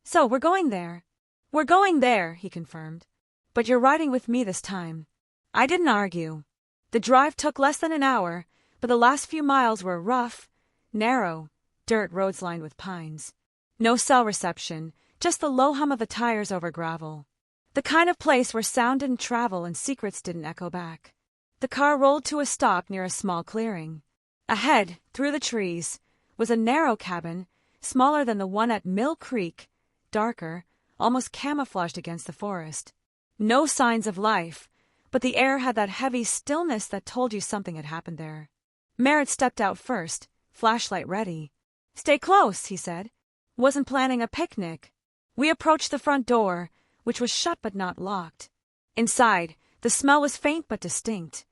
So we're going there. We're going there, he confirmed. But you're riding with me this time. I didn't argue. The drive took less than an hour, but the last few miles were rough, narrow, dirt roads lined with pines. No cell reception, just the low hum of the tires over gravel. The kind of place where sound didn't travel and secrets didn't echo back. The car rolled to a stop near a small clearing. Ahead, through the trees, was a narrow cabin, smaller than the one at Mill Creek, darker, almost camouflaged against the forest. No signs of life, but the air had that heavy stillness that told you something had happened there. Merritt stepped out first, flashlight ready. Stay close, he said. Wasn't planning a picnic. We approached the front door, which was shut but not locked. Inside, the smell was faint but distinct.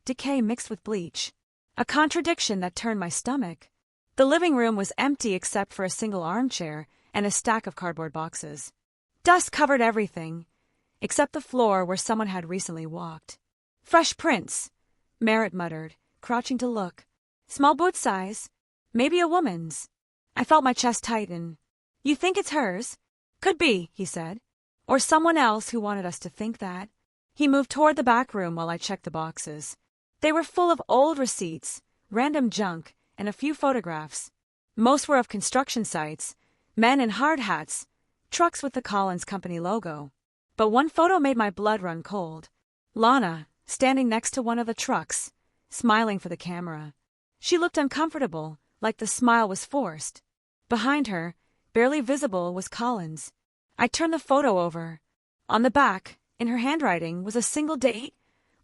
Decay mixed with bleach. A contradiction that turned my stomach. The living room was empty except for a single armchair and a stack of cardboard boxes. Dust covered everything, except the floor where someone had recently walked. Fresh prints, Merritt muttered, crouching to look. Small boot size, maybe a woman's. I felt my chest tighten. You think it's hers? Could be, he said. Or someone else who wanted us to think that. He moved toward the back room while I checked the boxes. They were full of old receipts, random junk, and a few photographs. Most were of construction sites, men in hard hats, trucks with the Collins Company logo. But one photo made my blood run cold. Lana, standing next to one of the trucks, smiling for the camera. She looked uncomfortable, like the smile was forced. Behind her, barely visible, was Collins. I turned the photo over. On the back, in her handwriting, was a single date,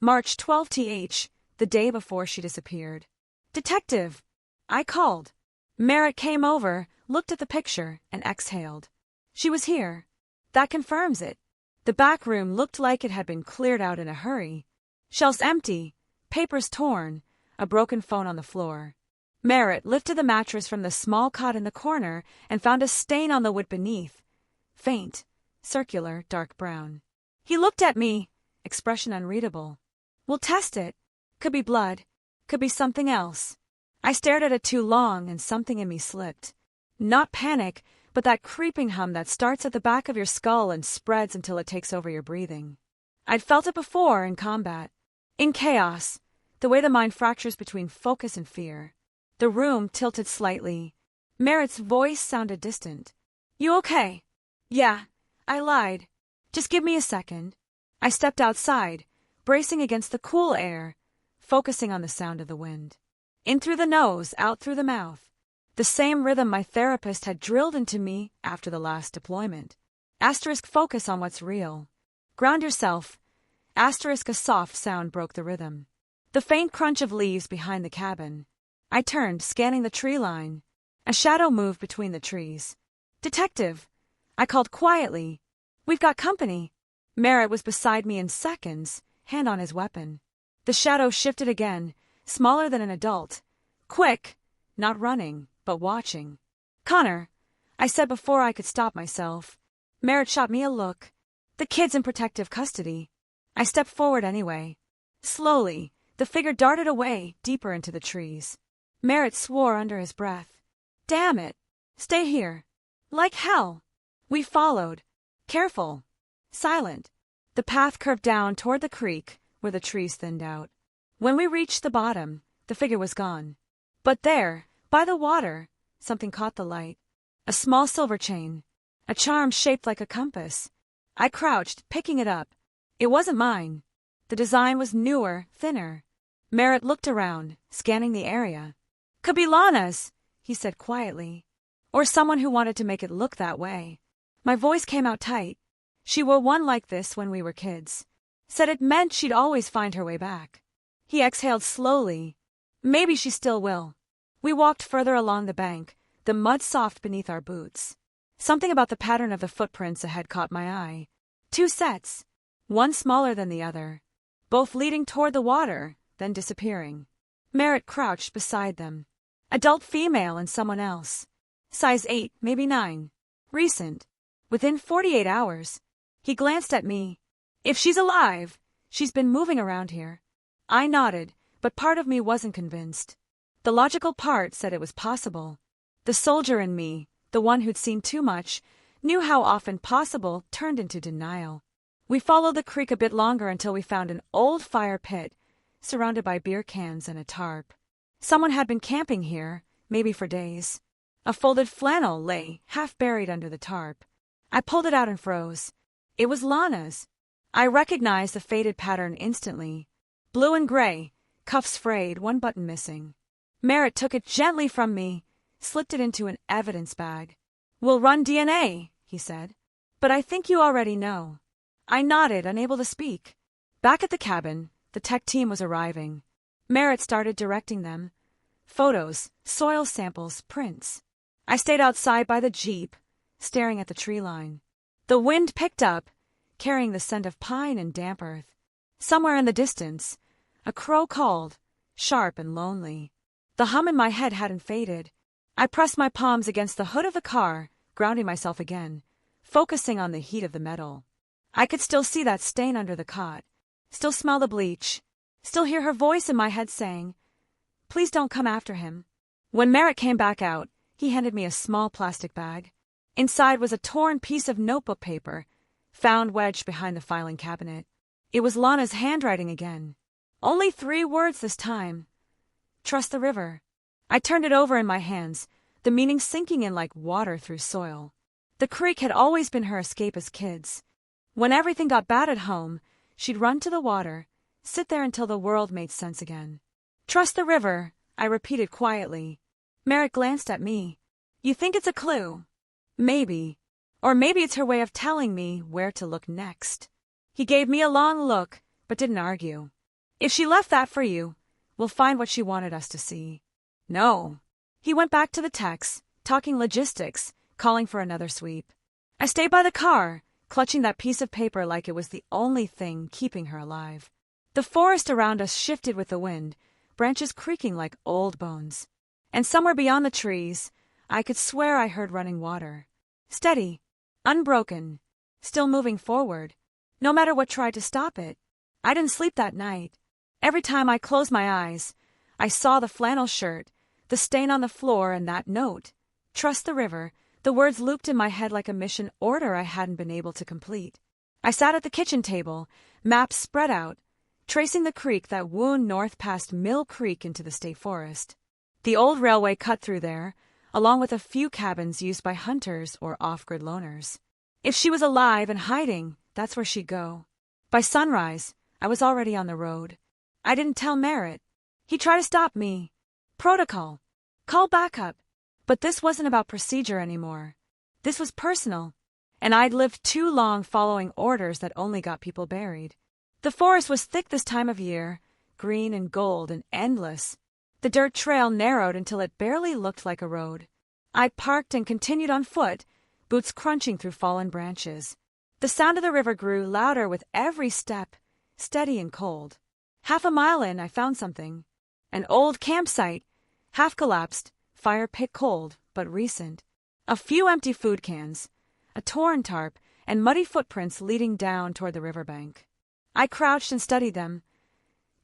March 12th, the day before she disappeared. Detective! I called. Merritt came over, looked at the picture, and exhaled. She was here. That confirms it. The back room looked like it had been cleared out in a hurry. Shelves empty, papers torn, a broken phone on the floor. Merritt lifted the mattress from the small cot in the corner and found a stain on the wood beneath. Faint, circular, dark brown. He looked at me, expression unreadable. We'll test it. Could be blood. Could be something else. I stared at it too long and something in me slipped. Not panic, but that creeping hum that starts at the back of your skull and spreads until it takes over your breathing. I'd felt it before in combat. In chaos, the way the mind fractures between focus and fear. The room tilted slightly. Merritt's voice sounded distant. You okay? Yeah, I lied. Just give me a second. I stepped outside, bracing against the cool air, focusing on the sound of the wind. In through the nose, out through the mouth. The same rhythm my therapist had drilled into me after the last deployment. Asterisk focus on what's real. Ground yourself. Asterisk a soft sound broke the rhythm. The faint crunch of leaves behind the cabin. I turned, scanning the tree line. A shadow moved between the trees. Detective! I called quietly. We've got company. Merritt was beside me in seconds, hand on his weapon. The shadow shifted again, smaller than an adult. Quick, not running, but watching. Connor, I said before I could stop myself. Merritt shot me a look. The kid's in protective custody. I stepped forward anyway. Slowly, the figure darted away, deeper into the trees. Merritt swore under his breath. Damn it! Stay here. Like hell. We followed. Careful. Silent. The path curved down toward the creek, where the trees thinned out. When we reached the bottom, the figure was gone. But there, by the water, something caught the light. A small silver chain. A charm shaped like a compass. I crouched, picking it up. It wasn't mine. The design was newer, thinner. Merritt looked around, scanning the area. Could be Lana's, he said quietly. Or someone who wanted to make it look that way. My voice came out tight. She wore one like this when we were kids. Said it meant she'd always find her way back. He exhaled slowly. Maybe she still will. We walked further along the bank, the mud soft beneath our boots. Something about the pattern of the footprints ahead caught my eye. 2 sets, one smaller than the other, both leading toward the water, then disappearing. Merritt crouched beside them. Adult female and someone else. Size 8, maybe 9. Recent. Within 48 hours. He glanced at me. If she's alive, she's been moving around here. I nodded, but part of me wasn't convinced. The logical part said it was possible. The soldier in me, the one who'd seen too much, knew how often possible turned into denial. We followed the creek a bit longer until we found an old fire pit, surrounded by beer cans and a tarp. Someone had been camping here, maybe for days. A folded flannel lay, half buried under the tarp. I pulled it out and froze. It was Lana's. I recognized the faded pattern instantly. Blue and gray, cuffs frayed, one button missing. Merritt took it gently from me, slipped it into an evidence bag. "We'll run DNA," he said. "But I think you already know." I nodded, unable to speak. Back at the cabin, the tech team was arriving. Merritt started directing them. Photos, soil samples, prints. I stayed outside by the jeep, staring at the tree line. The wind picked up, carrying the scent of pine and damp earth. Somewhere in the distance, a crow called, sharp and lonely. The hum in my head hadn't faded. I pressed my palms against the hood of the car, grounding myself again, focusing on the heat of the metal. I could still see that stain under the cot, still smell the bleach, still hear her voice in my head saying, "Please don't come after him." When Merritt came back out, he handed me a small plastic bag. Inside was a torn piece of notebook paper, found wedged behind the filing cabinet. It was Lana's handwriting again. Only 3 words this time. "Trust the river." I turned it over in my hands, the meaning sinking in like water through soil. The creek had always been her escape as kids. When everything got bad at home, she'd run to the water, sit there until the world made sense again. "Trust the river," I repeated quietly. Merritt glanced at me. "You think it's a clue?" "Maybe. Or maybe it's her way of telling me where to look next." He gave me a long look, but didn't argue. "If she left that for you, we'll find what she wanted us to see." "No." He went back to the techs, talking logistics, calling for another sweep. I stayed by the car, clutching that piece of paper like it was the only thing keeping her alive. The forest around us shifted with the wind, branches creaking like old bones. And somewhere beyond the trees, I could swear I heard running water. Steady, unbroken, still moving forward, no matter what tried to stop it. I didn't sleep that night. Every time I closed my eyes, I saw the flannel shirt, the stain on the floor, and that note. "Trust the river." The words looped in my head like a mission order I hadn't been able to complete. I sat at the kitchen table, maps spread out, tracing the creek that wound north past Mill Creek into the state forest. The old railway cut through there, along with a few cabins used by hunters or off-grid loners. If she was alive and hiding, that's where she'd go. By sunrise, I was already on the road. I didn't tell Merritt. He tried to stop me. Protocol. Call backup. But this wasn't about procedure anymore. This was personal. And I'd lived too long following orders that only got people buried. The forest was thick this time of year, green and gold and endless. The dirt trail narrowed until it barely looked like a road. I parked and continued on foot, boots crunching through fallen branches. The sound of the river grew louder with every step, steady and cold. Half a mile in, I found something. An old campsite, half collapsed, fire pit cold, but recent. A few empty food cans, a torn tarp, and muddy footprints leading down toward the riverbank. I crouched and studied them.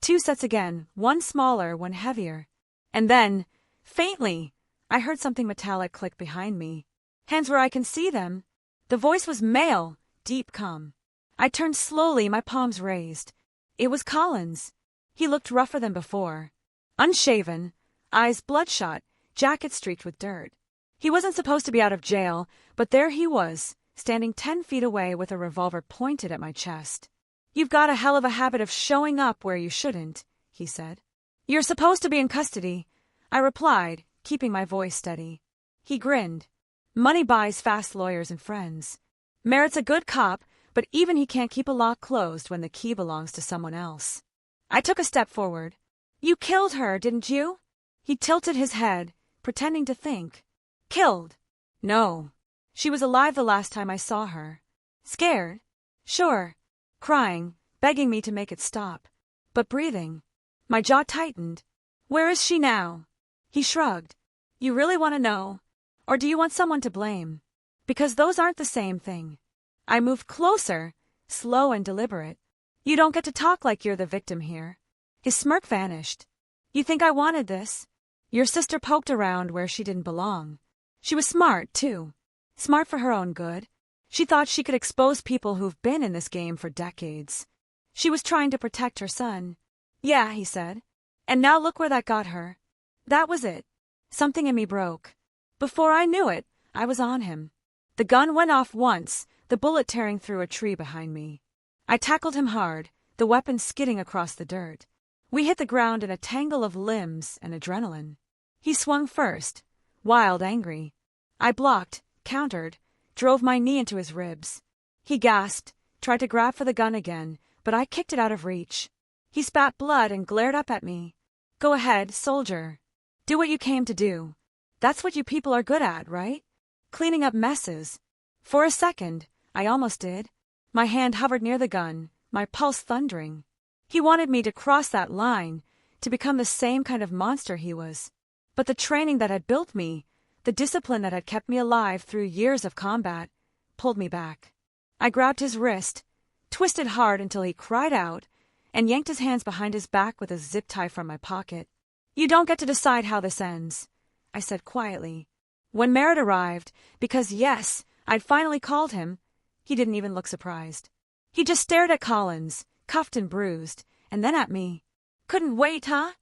2 sets again, one smaller, one heavier. And then, faintly, I heard something metallic click behind me. Hands where I can see them. The voice was male, deep calm. I turned slowly, my palms raised. It was Collins. He looked rougher than before. Unshaven, eyes bloodshot, jacket streaked with dirt. He wasn't supposed to be out of jail, but there he was, standing 10 feet away with a revolver pointed at my chest. "You've got a hell of a habit of showing up where you shouldn't," he said. "You're supposed to be in custody," I replied, keeping my voice steady. He grinned. "Money buys fast lawyers and friends. Merritt's a good cop, but even he can't keep a lock closed when the key belongs to someone else." I took a step forward. "You killed her, didn't you?" He tilted his head, pretending to think. Killed? No. She was alive the last time I saw her. Scared? Sure. Crying, begging me to make it stop. But breathing. My jaw tightened. Where is she now? He shrugged. You really want to know? Or do you want someone to blame? Because those aren't the same thing. I moved closer, slow and deliberate. You don't get to talk like you're the victim here. His smirk vanished. You think I wanted this? Your sister poked around where she didn't belong. She was smart, too. Smart for her own good. She thought she could expose people who've been in this game for decades. She was trying to protect her son. Yeah, he said. And now look where that got her. That was it. Something in me broke. Before I knew it, I was on him. The gun went off once, the bullet tearing through a tree behind me. I tackled him hard, the weapon skidding across the dirt. We hit the ground in a tangle of limbs and adrenaline. He swung first, wild, angry. I blocked, countered, drove my knee into his ribs. He gasped, tried to grab for the gun again, but I kicked it out of reach. He spat blood and glared up at me. Go ahead, soldier. Do what you came to do. That's what you people are good at, right? Cleaning up messes. For a second, I almost did. My hand hovered near the gun, my pulse thundering. He wanted me to cross that line, to become the same kind of monster he was. But the training that had built me, the discipline that had kept me alive through years of combat, pulled me back. I grabbed his wrist, twisted hard until he cried out, and yanked his hands behind his back with a zip tie from my pocket. You don't get to decide how this ends, I said quietly. When Merritt arrived, because yes, I'd finally called him, he didn't even look surprised. He just stared at Collins, cuffed and bruised, and then at me. Couldn't wait, huh?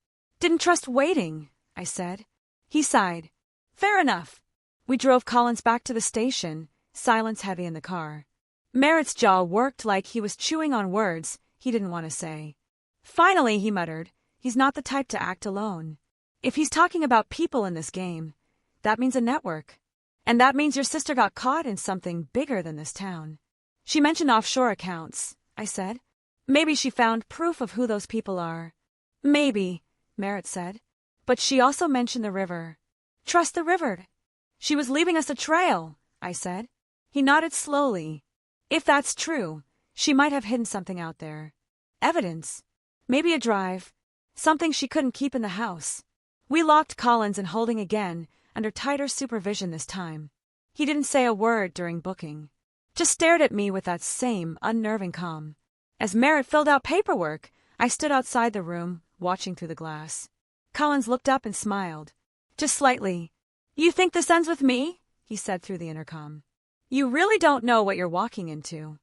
Didn't trust waiting, I said. He sighed. Fair enough. We drove Collins back to the station, silence heavy in the car. Merritt's jaw worked like he was chewing on words he didn't want to say. Finally, he muttered, he's not the type to act alone. If he's talking about people in this game, that means a network. And that means your sister got caught in something bigger than this town. She mentioned offshore accounts, I said. Maybe she found proof of who those people are. Maybe, Merritt said. But she also mentioned the river. Trust the river. She was leaving us a trail, I said. He nodded slowly. If that's true, she might have hidden something out there. Evidence. Maybe a drive. Something she couldn't keep in the house. We locked Collins in holding again, under tighter supervision this time. He didn't say a word during booking. Just stared at me with that same unnerving calm. As Merritt filled out paperwork, I stood outside the room, watching through the glass. Collins looked up and smiled. Just slightly. You think this ends with me? He said through the intercom. You really don't know what you're walking into.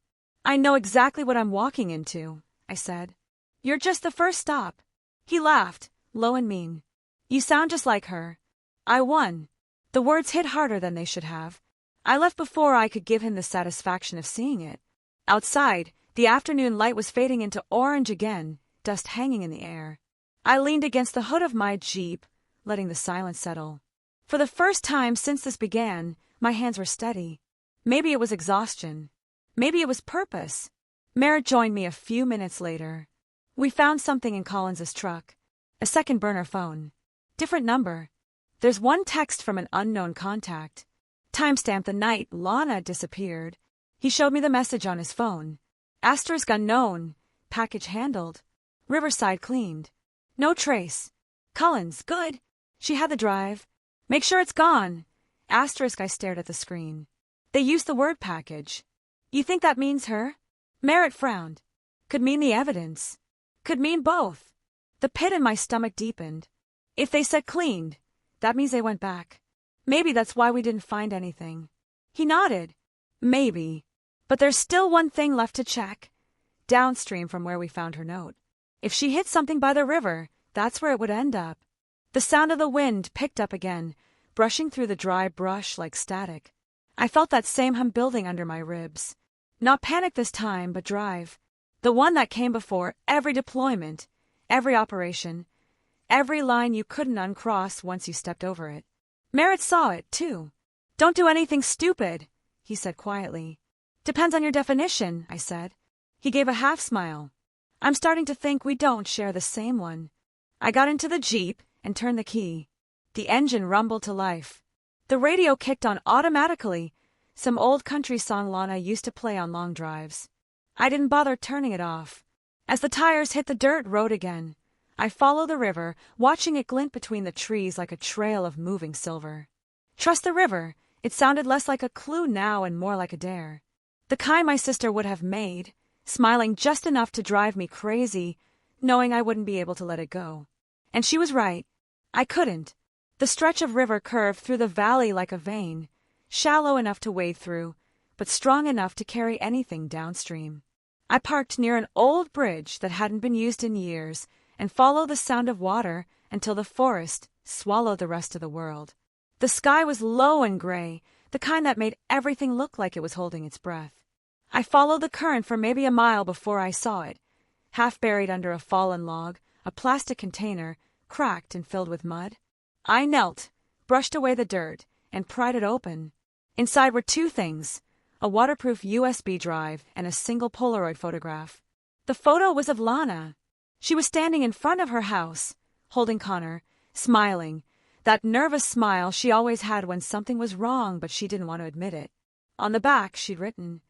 I know exactly what I'm walking into, I said. You're just the first stop. He laughed, low and mean. You sound just like her. I won. The words hit harder than they should have. I left before I could give him the satisfaction of seeing it. Outside, the afternoon light was fading into orange again, dust hanging in the air. I leaned against the hood of my Jeep, letting the silence settle. For the first time since this began, my hands were steady. Maybe it was exhaustion. Maybe it was purpose. Merritt joined me a few minutes later. We found something in Collins's truck. A second burner phone. Different number. There's one text from an unknown contact. Timestamped the night Lana disappeared. He showed me the message on his phone. Asterisk unknown. Package handled. Riverside cleaned. No trace. Collins, good. She had the drive. Make sure it's gone. Asterisk, I stared at the screen. They used the word package. You think that means her? Merritt frowned. Could mean the evidence. Could mean both. The pit in my stomach deepened. If they said cleaned, that means they went back. Maybe that's why we didn't find anything. He nodded. Maybe. But there's still one thing left to check. Downstream from where we found her note. If she hit something by the river, that's where it would end up. The sound of the wind picked up again, brushing through the dry brush like static. I felt that same hum building under my ribs. Not panic this time, but drive. The one that came before every deployment, every operation, every line you couldn't uncross once you stepped over it. Merritt saw it, too. Don't do anything stupid, he said quietly. Depends on your definition, I said. He gave a half smile. I'm starting to think we don't share the same one. I got into the Jeep and turned the key. The engine rumbled to life. The radio kicked on automatically, some old country song Lana used to play on long drives. I didn't bother turning it off. As the tires hit the dirt road again, I followed the river, watching it glint between the trees like a trail of moving silver. Trust the river. It sounded less like a clue now and more like a dare. The kind my sister would have made, smiling just enough to drive me crazy, knowing I wouldn't be able to let it go. And she was right. I couldn't. The stretch of river curved through the valley like a vein, shallow enough to wade through, but strong enough to carry anything downstream. I parked near an old bridge that hadn't been used in years and followed the sound of water until the forest swallowed the rest of the world. The sky was low and gray, the kind that made everything look like it was holding its breath. I followed the current for maybe a mile before I saw it, half buried under a fallen log, a plastic container, cracked and filled with mud. I knelt, brushed away the dirt, and pried it open. Inside were two things, a waterproof USB drive and a single Polaroid photograph. The photo was of Lana. She was standing in front of her house, holding Connor, smiling, that nervous smile she always had when something was wrong but she didn't want to admit it. On the back, she'd written,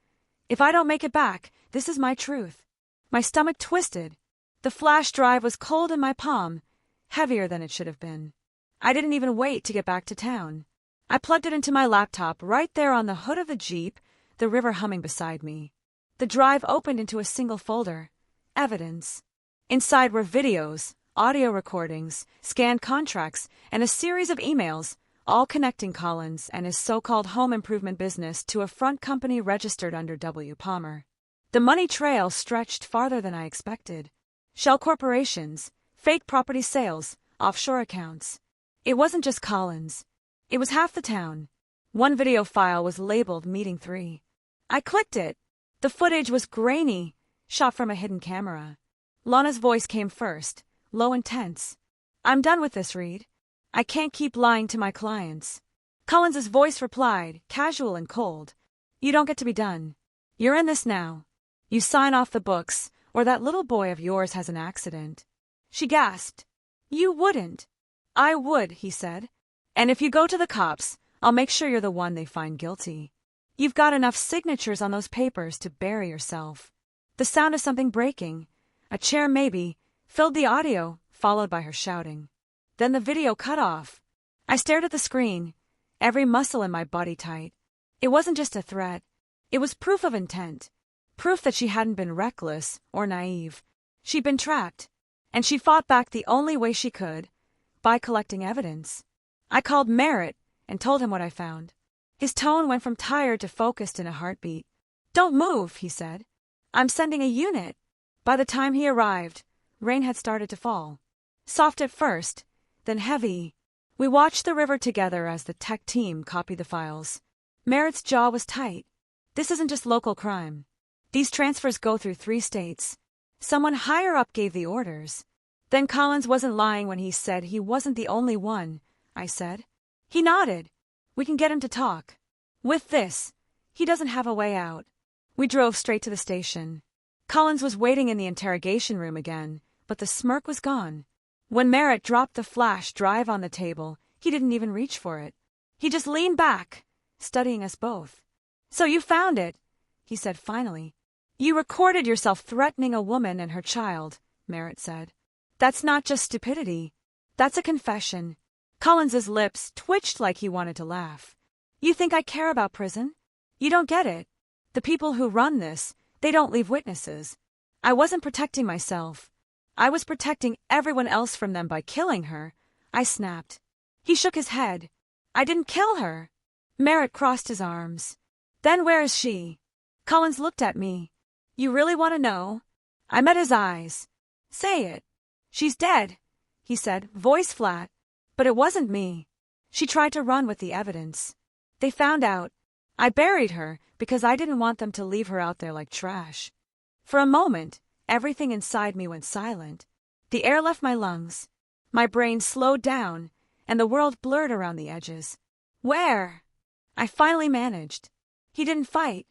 "If I don't make it back, this is my truth." My stomach twisted. The flash drive was cold in my palm, heavier than it should have been. I didn't even wait to get back to town. I plugged it into my laptop right there on the hood of the Jeep, the river humming beside me. The drive opened into a single folder. Evidence. Inside were videos, audio recordings, scanned contracts, and a series of emails, all connecting Collins and his so-called home improvement business to a front company registered under W. Palmer. The money trail stretched farther than I expected. Shell corporations, fake property sales, offshore accounts. It wasn't just Collins. It was half the town. One video file was labeled Meeting 3. I clicked it. The footage was grainy, shot from a hidden camera. Lana's voice came first, low and tense. "I'm done with this, Reed. I can't keep lying to my clients." Collins's voice replied, casual and cold. "You don't get to be done. You're in this now. You sign off the books, or that little boy of yours has an accident." She gasped. "You wouldn't." "I would," he said. "And if you go to the cops, I'll make sure you're the one they find guilty. You've got enough signatures on those papers to bury yourself." The sound of something breaking, a chair maybe, filled the audio, followed by her shouting. Then the video cut off. I stared at the screen, every muscle in my body tight. It wasn't just a threat. It was proof of intent. Proof that she hadn't been reckless or naive. She'd been trapped, and she fought back the only way she could, by collecting evidence. I called Merritt and told him what I found. His tone went from tired to focused in a heartbeat. "Don't move," he said. "I'm sending a unit." By the time he arrived, rain had started to fall. Soft at first, then heavy. We watched the river together as the tech team copied the files. Merritt's jaw was tight. This isn't just local crime. These transfers go through 3 states. Someone higher up gave the orders. Then Collins wasn't lying when he said he wasn't the only one, I said. He nodded. "We can get him to talk. With this, he doesn't have a way out." We drove straight to the station. Collins was waiting in the interrogation room again, but the smirk was gone. When Merritt dropped the flash drive on the table, he didn't even reach for it. He just leaned back, studying us both. "So you found it," he said finally. "You recorded yourself threatening a woman and her child," Merritt said. "That's not just stupidity. That's a confession." Collins's lips twitched like he wanted to laugh. "You think I care about prison? You don't get it. The people who run this, they don't leave witnesses. I wasn't protecting myself. I was protecting everyone else from them by killing her," I snapped. He shook his head. "I didn't kill her." Merritt crossed his arms. "Then where is she?" Collins looked at me. "You really want to know?" I met his eyes. "Say it." "She's dead," he said, voice flat. "But it wasn't me." She tried to run with the evidence. "They found out. I buried her because I didn't want them to leave her out there like trash." For a moment, everything inside me went silent. The air left my lungs. My brain slowed down, and the world blurred around the edges. "Where?" I finally managed. "He didn't fight.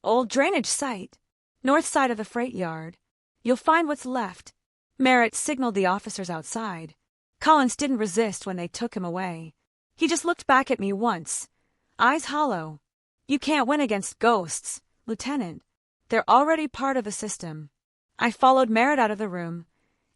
Old drainage site. North side of the freight yard. You'll find what's left." Merritt signaled the officers outside. Collins didn't resist when they took him away. He just looked back at me once, eyes hollow. You can't win against ghosts, Lieutenant. They're already part of the system. I followed Merritt out of the room,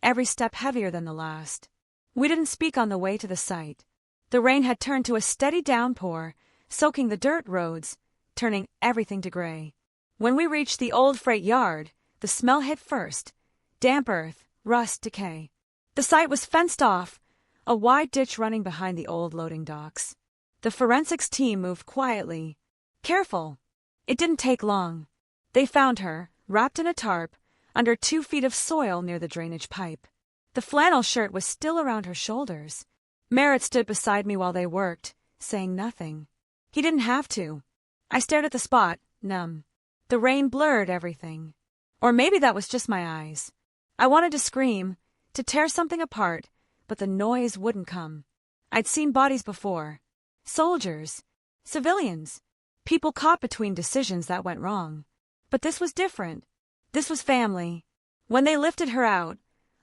every step heavier than the last. We didn't speak on the way to the site. The rain had turned to a steady downpour, soaking the dirt roads, turning everything to gray. When we reached the old freight yard, the smell hit first. Damp earth, rust, decay. The site was fenced off, a wide ditch running behind the old loading docks. The forensics team moved quietly. Careful. It didn't take long. They found her, wrapped in a tarp, under 2 feet of soil near the drainage pipe. The flannel shirt was still around her shoulders. Merritt stood beside me while they worked, saying nothing. He didn't have to. I stared at the spot, numb. The rain blurred everything. Or maybe that was just my eyes. I wanted to scream, to tear something apart, but the noise wouldn't come. I'd seen bodies before. Soldiers. Civilians. People caught between decisions that went wrong. But this was different. This was family. When they lifted her out,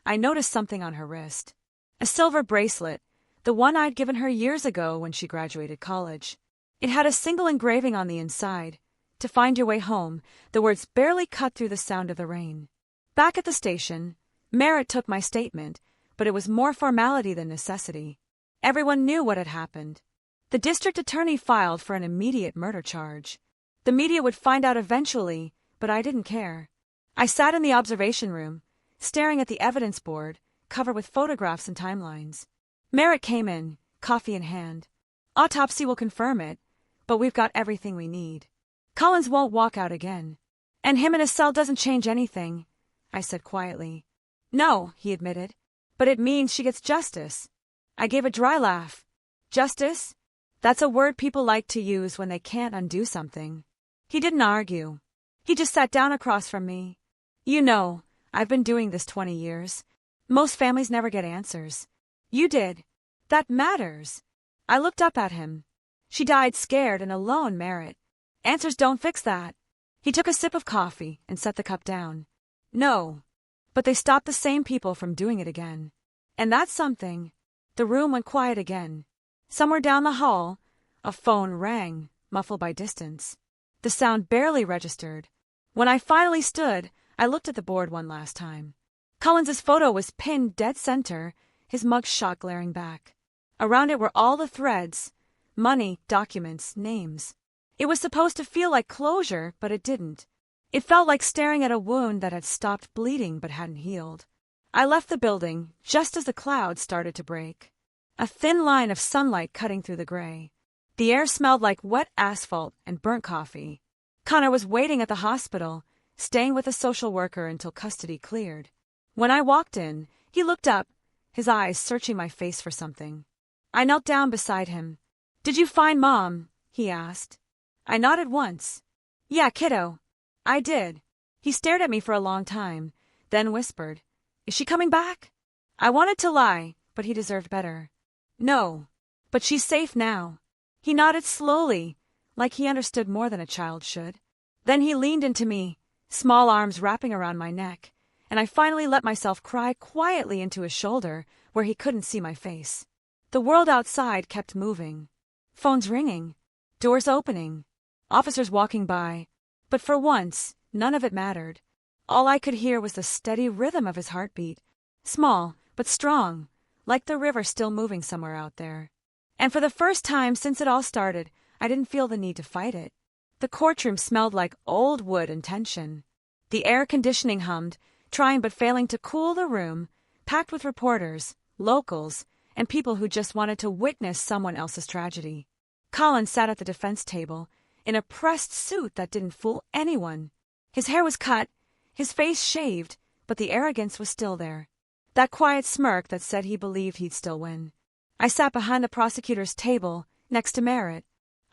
I noticed something on her wrist. A silver bracelet, the one I'd given her years ago when she graduated college. It had a single engraving on the inside. To find your way home, the words barely cut through the sound of the rain. Back at the station, Merritt took my statement, but it was more formality than necessity. Everyone knew what had happened. The district attorney filed for an immediate murder charge. The media would find out eventually, but I didn't care. I sat in the observation room, staring at the evidence board, covered with photographs and timelines. Merritt came in, coffee in hand. Autopsy will confirm it, but we've got everything we need. Collins won't walk out again. And him in his cell doesn't change anything, I said quietly. No, he admitted, but it means she gets justice. I gave a dry laugh. Justice? That's a word people like to use when they can't undo something. He didn't argue. He just sat down across from me. You know, I've been doing this 20 years. Most families never get answers. You did. That matters. I looked up at him. She died scared and alone, Merritt. Answers don't fix that. He took a sip of coffee and set the cup down. No. But they stopped the same people from doing it again. And that's something. The room went quiet again. Somewhere down the hall, a phone rang, muffled by distance. The sound barely registered. When I finally stood, I looked at the board one last time. Collins's photo was pinned dead center, his mugshot glaring back. Around it were all the threads, money, documents, names. It was supposed to feel like closure, but it didn't. It felt like staring at a wound that had stopped bleeding but hadn't healed. I left the building just as the clouds started to break. A thin line of sunlight cutting through the gray. The air smelled like wet asphalt and burnt coffee. Connor was waiting at the hospital, staying with a social worker until custody cleared. When I walked in, he looked up, his eyes searching my face for something. I knelt down beside him. Did you find Mom? He asked. I nodded once. Yeah, kiddo. I did. He stared at me for a long time, then whispered, Is she coming back? I wanted to lie, but he deserved better. No, but she's safe now. He nodded slowly, like he understood more than a child should. Then he leaned into me, small arms wrapping around my neck, and I finally let myself cry quietly into his shoulder where he couldn't see my face. The world outside kept moving. Phones ringing, doors opening, officers walking by. But for once, none of it mattered. All I could hear was the steady rhythm of his heartbeat, small but strong, like the river still moving somewhere out there. And for the first time since it all started, I didn't feel the need to fight it. The courtroom smelled like old wood and tension. The air conditioning hummed, trying but failing to cool the room, packed with reporters, locals, and people who just wanted to witness someone else's tragedy. Collins sat at the defense table, in a pressed suit that didn't fool anyone. His hair was cut, his face shaved, but the arrogance was still there. That quiet smirk that said he believed he'd still win. I sat behind the prosecutor's table, next to Merritt.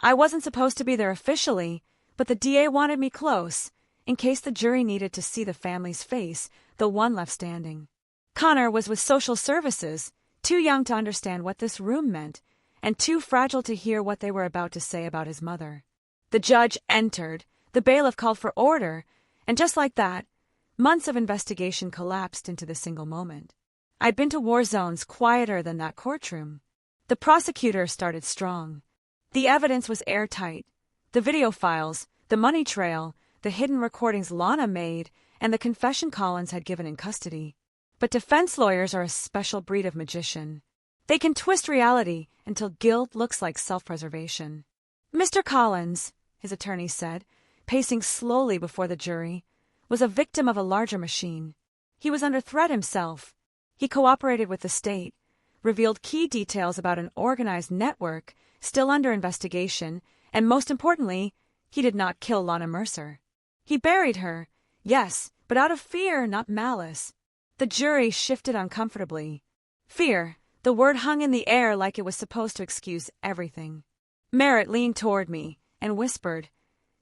I wasn't supposed to be there officially, but the DA wanted me close, in case the jury needed to see the family's face, the one left standing. Connor was with social services, too young to understand what this room meant, and too fragile to hear what they were about to say about his mother. The judge entered, the bailiff called for order, and just like that, months of investigation collapsed into the single moment. I'd been to war zones quieter than that courtroom. The prosecutor started strong. The evidence was airtight. The video files, the money trail, the hidden recordings Lana made, and the confession Collins had given in custody. But defense lawyers are a special breed of magician. They can twist reality until guilt looks like self-preservation. Mr. Collins, his attorney said, pacing slowly before the jury, was a victim of a larger machine. He was under threat himself. He cooperated with the state, revealed key details about an organized network still under investigation, and most importantly, he did not kill Lana Mercer. He buried her, yes, but out of fear, not malice. The jury shifted uncomfortably. Fear, the word hung in the air like it was supposed to excuse everything. Merritt leaned toward me and whispered,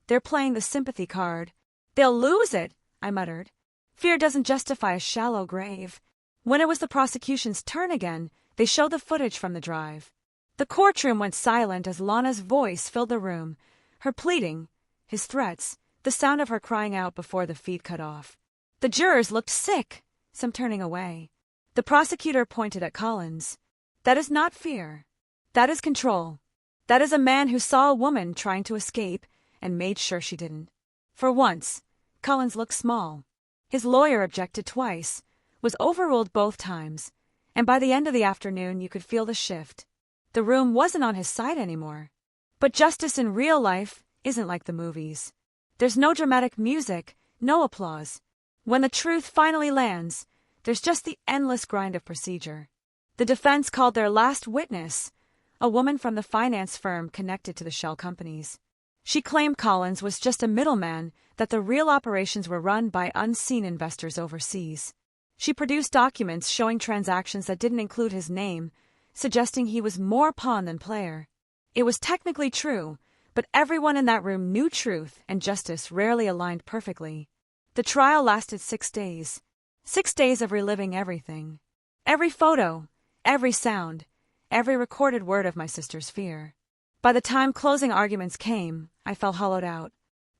"They're playing the sympathy card." "They'll lose it," I muttered. Fear doesn't justify a shallow grave. When it was the prosecution's turn again, they showed the footage from the drive. The courtroom went silent as Lana's voice filled the room, her pleading, his threats, the sound of her crying out before the feed cut off. The jurors looked sick, some turning away. The prosecutor pointed at Collins. "That is not fear. That is control. That is a man who saw a woman trying to escape and made sure she didn't." For once, Collins looked small. His lawyer objected twice, was overruled both times, and by the end of the afternoon you could feel the shift. The room wasn't on his side anymore. But justice in real life isn't like the movies. There's no dramatic music, no applause. When the truth finally lands, there's just the endless grind of procedure. The defense called their last witness, a woman from the finance firm connected to the shell companies. She claimed Collins was just a middleman, that the real operations were run by unseen investors overseas. She produced documents showing transactions that didn't include his name, suggesting he was more pawn than player. It was technically true, but everyone in that room knew truth and justice rarely aligned perfectly. The trial lasted 6 days. 6 days of reliving everything. Every photo, every sound, every recorded word of my sister's fear. By the time closing arguments came, I felt hollowed out.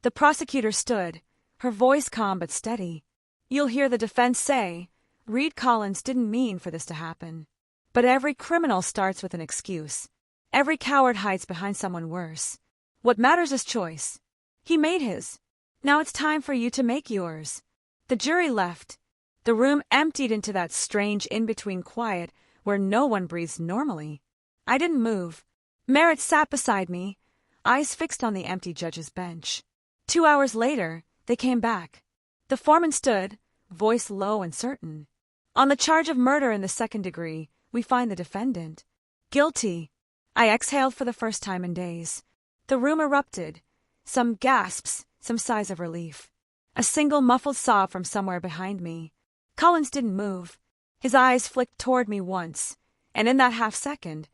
The prosecutor stood, her voice calm but steady. "You'll hear the defense say, Reed Collins didn't mean for this to happen. But every criminal starts with an excuse. Every coward hides behind someone worse. What matters is choice. He made his. Now it's time for you to make yours." The jury left. The room emptied into that strange in-between quiet where no one breathes normally. I didn't move. Merritt sat beside me, eyes fixed on the empty judge's bench. 2 hours later, they came back. The foreman stood, voice low and certain. "On the charge of murder in the second degree, we find the defendant guilty." I exhaled for the first time in days. The room erupted. Some gasps, some sighs of relief. A single muffled sob from somewhere behind me. Collins didn't move. His eyes flicked toward me once, and in that half-second,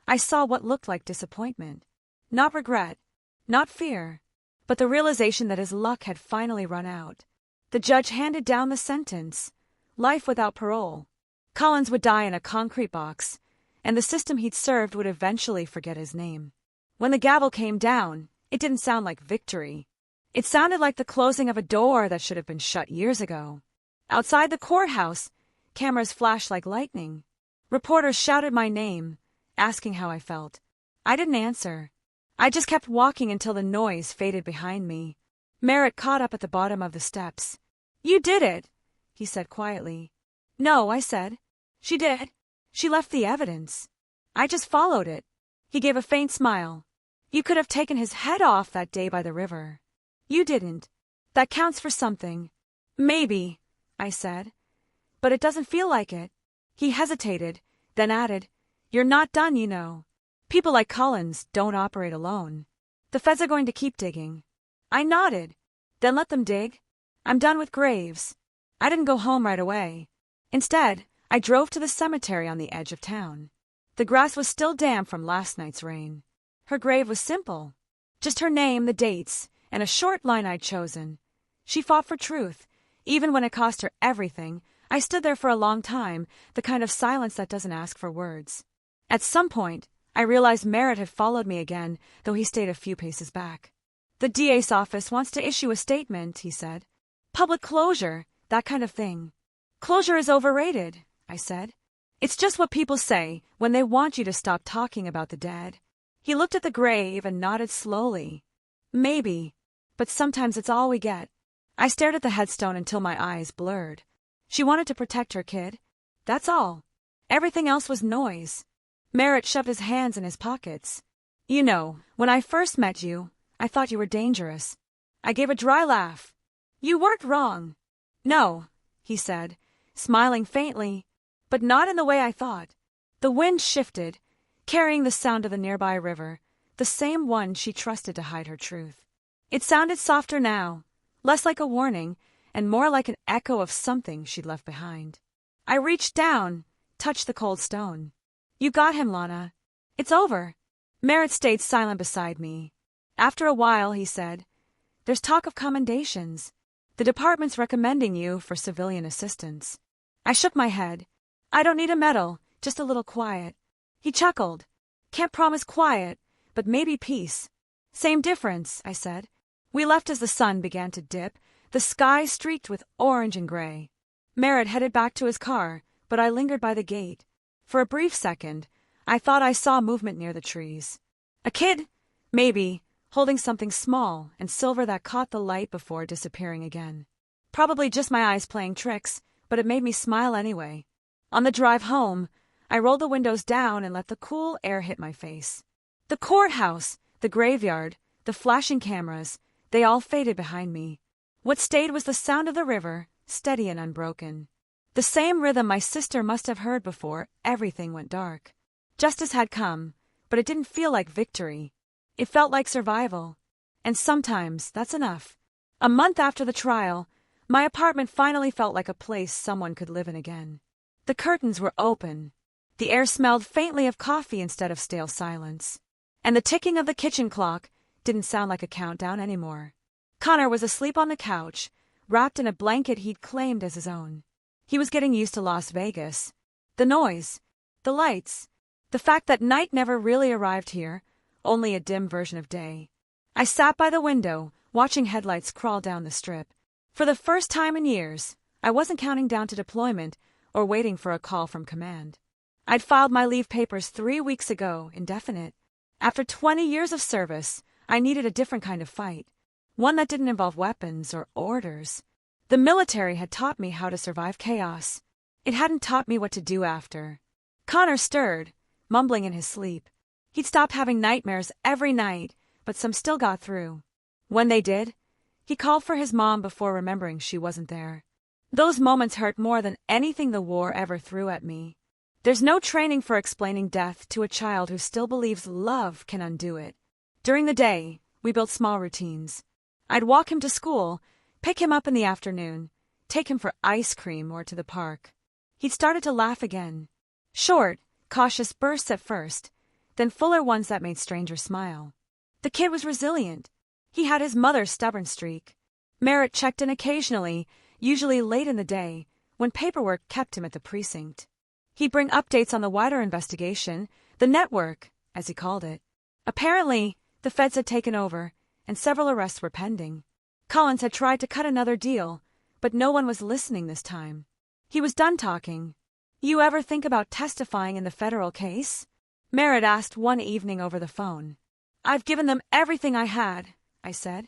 I saw what looked like disappointment. Not regret, not fear, but the realization that his luck had finally run out. The judge handed down the sentence: life without parole. Collins would die in a concrete box, and the system he'd served would eventually forget his name. When the gavel came down, it didn't sound like victory. It sounded like the closing of a door that should have been shut years ago. Outside the courthouse, cameras flashed like lightning. Reporters shouted my name, asking how I felt. I didn't answer. I just kept walking until the noise faded behind me. Merritt caught up at the bottom of the steps. "You did it," he said quietly. "No," I said. "She did. She left the evidence. I just followed it." He gave a faint smile. "You could have taken his head off that day by the river. You didn't. That counts for something." "Maybe," I said. "But it doesn't feel like it." He hesitated, then added, "You're not done, you know. People like Collins don't operate alone. The feds are going to keep digging." I nodded. "Then let them dig. I'm done with graves." I didn't go home right away. Instead, I drove to the cemetery on the edge of town. The grass was still damp from last night's rain. Her grave was simple. Just her name, the dates, and a short line I'd chosen. She fought for truth, even when it cost her everything. I stood there for a long time, the kind of silence that doesn't ask for words. At some point, I realized Merritt had followed me again, though he stayed a few paces back. "The DA's office wants to issue a statement," he said. "Public closure, that kind of thing." "Closure is overrated," I said. It's just what people say when they want you to stop talking about the dead. He looked at the grave and nodded slowly. Maybe, but sometimes it's all we get. I stared at the headstone until my eyes blurred. She wanted to protect her kid. That's all. Everything else was noise. Merritt shoved his hands in his pockets. You know, when I first met you, I thought you were dangerous. I gave a dry laugh. You weren't wrong. No, he said, smiling faintly, but not in the way I thought. The wind shifted, carrying the sound of the nearby river, the same one she trusted to hide her truth. It sounded softer now, less like a warning, and more like an echo of something she'd left behind. I reached down, touched the cold stone. You got him, Lana. It's over. Merritt stayed silent beside me. After a while, he said, There's talk of commendations. The department's recommending you for civilian assistance. I shook my head. I don't need a medal, just a little quiet. He chuckled. Can't promise quiet, but maybe peace. Same difference, I said. We left as the sun began to dip, the sky streaked with orange and gray. Merritt headed back to his car, but I lingered by the gate. For a brief second, I thought I saw movement near the trees. A kid, maybe, holding something small and silver that caught the light before disappearing again. Probably just my eyes playing tricks, but it made me smile anyway. On the drive home, I rolled the windows down and let the cool air hit my face. The courthouse, the graveyard, the flashing cameras, they all faded behind me. What stayed was the sound of the river, steady and unbroken. The same rhythm my sister must have heard before everything went dark. Justice had come, but it didn't feel like victory. It felt like survival. And sometimes that's enough. A month after the trial, my apartment finally felt like a place someone could live in again. The curtains were open. The air smelled faintly of coffee instead of stale silence. And the ticking of the kitchen clock didn't sound like a countdown anymore. Connor was asleep on the couch, wrapped in a blanket he'd claimed as his own. He was getting used to Las Vegas. The noise, the lights, the fact that night never really arrived here, only a dim version of day. I sat by the window, watching headlights crawl down the strip. For the first time in years, I wasn't counting down to deployment or waiting for a call from command. I'd filed my leave papers 3 weeks ago, indefinite. After 20 years of service, I needed a different kind of fight, one that didn't involve weapons or orders. The military had taught me how to survive chaos. It hadn't taught me what to do after. Connor stirred, mumbling in his sleep. He'd stopped having nightmares every night, but some still got through. When they did, he called for his mom before remembering she wasn't there. Those moments hurt more than anything the war ever threw at me. There's no training for explaining death to a child who still believes love can undo it. During the day, we built small routines. I'd walk him to school, pick him up in the afternoon, take him for ice cream or to the park. He'd started to laugh again. Short, cautious bursts at first, then fuller ones that made strangers smile. The kid was resilient. He had his mother's stubborn streak. Merritt checked in occasionally, usually late in the day, when paperwork kept him at the precinct. He'd bring updates on the wider investigation, the network, as he called it. Apparently, the feds had taken over, and several arrests were pending. Collins had tried to cut another deal, but no one was listening this time. He was done talking. You ever think about testifying in the federal case? Merritt asked one evening over the phone. I've given them everything I had, I said.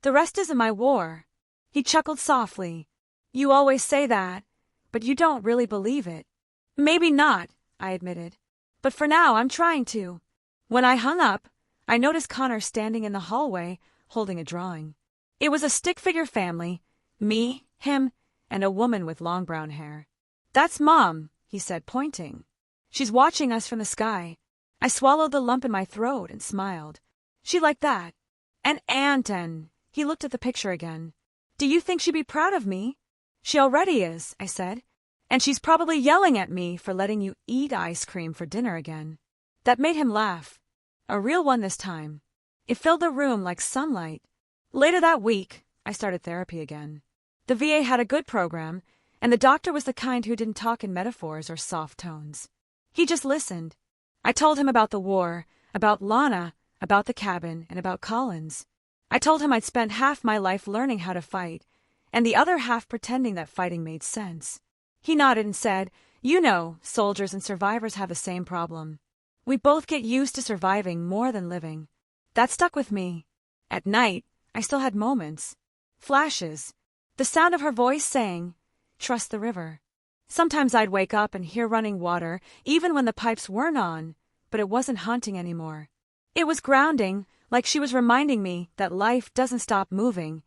The rest isn't my war. He chuckled softly. You always say that, but you don't really believe it. Maybe not, I admitted. But for now, I'm trying to. When I hung up, I noticed Connor standing in the hallway, holding a drawing. It was a stick-figure family, me, him, and a woman with long brown hair. That's Mom, he said, pointing. She's watching us from the sky. I swallowed the lump in my throat and smiled. She liked that. An aunt, and he looked at the picture again. Do you think she'd be proud of me? She already is, I said. And she's probably yelling at me for letting you eat ice cream for dinner again. That made him laugh. A real one this time. It filled the room like sunlight. Later that week, I started therapy again. The VA had a good program, and the doctor was the kind who didn't talk in metaphors or soft tones. He just listened. I told him about the war, about Lana, about the cabin, and about Collins. I told him I'd spent half my life learning how to fight, and the other half pretending that fighting made sense. He nodded and said, You know, soldiers and survivors have the same problem. We both get used to surviving more than living. That stuck with me. At night, I still had moments. Flashes. The sound of her voice saying, "Trust the river." Sometimes I'd wake up and hear running water, even when the pipes weren't on, but it wasn't haunting anymore. It was grounding, like she was reminding me that life doesn't stop moving,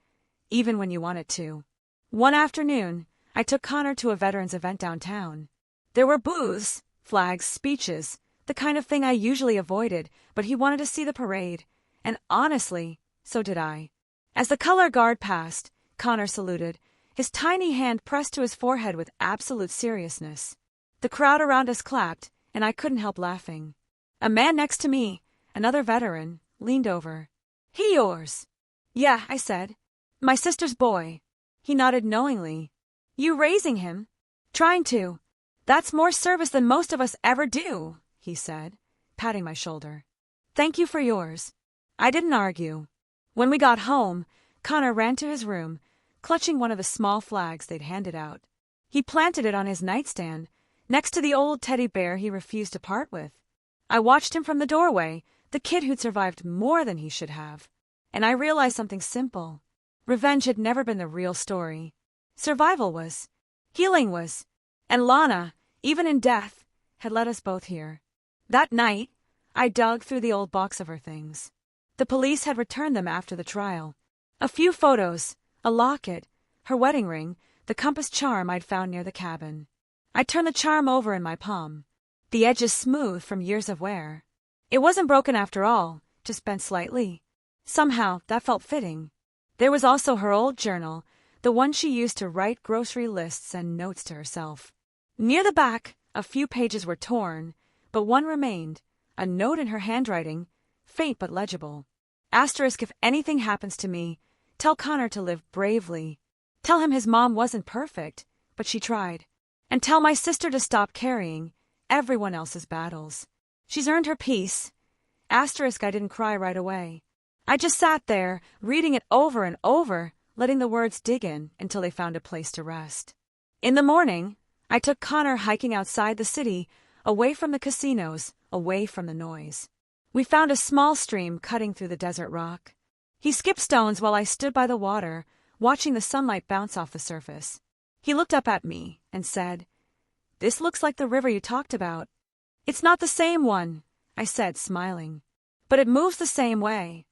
even when you want it to. One afternoon, I took Connor to a veterans event downtown. There were booths, flags, speeches, the kind of thing I usually avoided, but he wanted to see the parade, and honestly, so did I. As the color guard passed, Connor saluted, his tiny hand pressed to his forehead with absolute seriousness. The crowd around us clapped, and I couldn't help laughing. A man next to me, another veteran, leaned over. "He yours?" "Yeah," I said. "My sister's boy." He nodded knowingly. "You raising him?" "Trying to. That's more service than most of us ever do," he said, patting my shoulder. "Thank you for yours." I didn't argue. When we got home, Connor ran to his room, clutching one of the small flags they'd handed out. He planted it on his nightstand, next to the old teddy bear he refused to part with. I watched him from the doorway, the kid who'd survived more than he should have. And I realized something simple. Revenge had never been the real story. Survival was. Healing was. And Lana, even in death, had led us both here. That night, I dug through the old box of her things. The police had returned them after the trial. A few photos, a locket, her wedding ring, the compass charm I'd found near the cabin. I turned the charm over in my palm. The edges smooth from years of wear. It wasn't broken after all, just bent slightly. Somehow, that felt fitting. There was also her old journal, the one she used to write grocery lists and notes to herself. Near the back, a few pages were torn, but one remained, a note in her handwriting, faint but legible. Asterisk, if anything happens to me, tell Connor to live bravely. Tell him his mom wasn't perfect, but she tried. And tell my sister to stop carrying everyone else's battles. She's earned her peace. Asterisk, I didn't cry right away. I just sat there, reading it over and over, letting the words dig in until they found a place to rest. In the morning, I took Connor hiking outside the city, away from the casinos, away from the noise. We found a small stream cutting through the desert rock. He skipped stones while I stood by the water, watching the sunlight bounce off the surface. He looked up at me and said, "This looks like the river you talked about." "It's not the same one," I said, smiling. "But it moves the same way."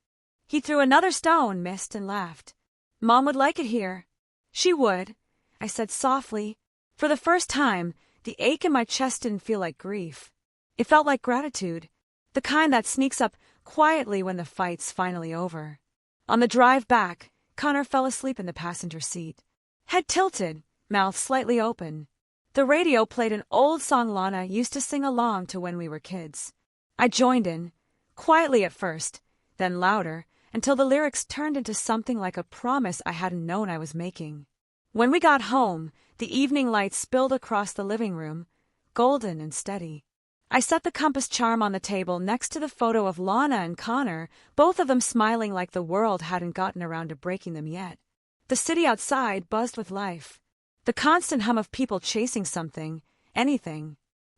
He threw another stone, missed, and laughed. "Mom would like it here." "She would," I said softly. For the first time, the ache in my chest didn't feel like grief. It felt like gratitude, the kind that sneaks up quietly when the fight's finally over. On the drive back, Connor fell asleep in the passenger seat. Head tilted, mouth slightly open. The radio played an old song Lana used to sing along to when we were kids. I joined in, quietly at first, then louder, until the lyrics turned into something like a promise I hadn't known I was making. When we got home, the evening light spilled across the living room, golden and steady. I set the compass charm on the table next to the photo of Lana and Connor, both of them smiling like the world hadn't gotten around to breaking them yet. The city outside buzzed with life. The constant hum of people chasing something, anything.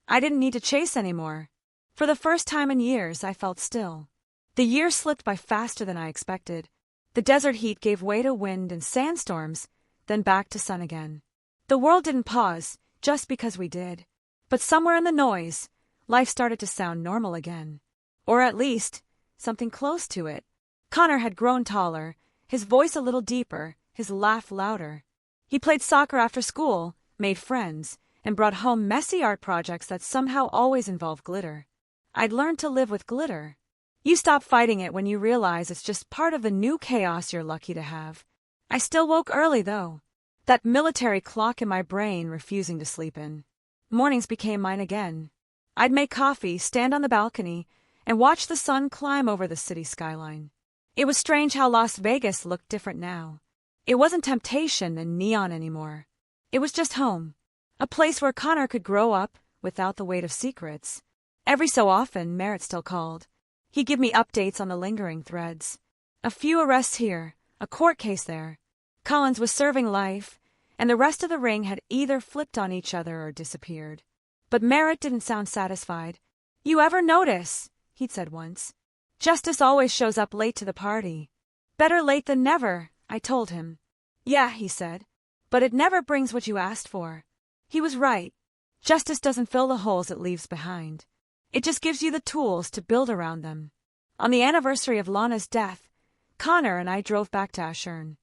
I didn't need to chase anymore. For the first time in years, I felt still. The years slipped by faster than I expected. The desert heat gave way to wind and sandstorms, then back to sun again. The world didn't pause, just because we did. But somewhere in the noise, life started to sound normal again. Or at least, something close to it. Connor had grown taller, his voice a little deeper, his laugh louder. He played soccer after school, made friends, and brought home messy art projects that somehow always involved glitter. I'd learned to live with glitter. You stop fighting it when you realize it's just part of the new chaos you're lucky to have. I still woke early, though. That military clock in my brain refusing to sleep in. Mornings became mine again. I'd make coffee, stand on the balcony, and watch the sun climb over the city skyline. It was strange how Las Vegas looked different now. It wasn't temptation and neon anymore. It was just home. A place where Connor could grow up without the weight of secrets. Every so often, Merritt still called. He'd give me updates on the lingering threads. A few arrests here, a court case there. Collins was serving life, and the rest of the ring had either flipped on each other or disappeared. But Merritt didn't sound satisfied. You ever notice, he'd said once, Justice always shows up late to the party. Better late than never, I told him. Yeah, he said, but it never brings what you asked for. He was right. Justice doesn't fill the holes it leaves behind. It just gives you the tools to build around them. On the anniversary of Lana's death, Connor and I drove back to Ashern.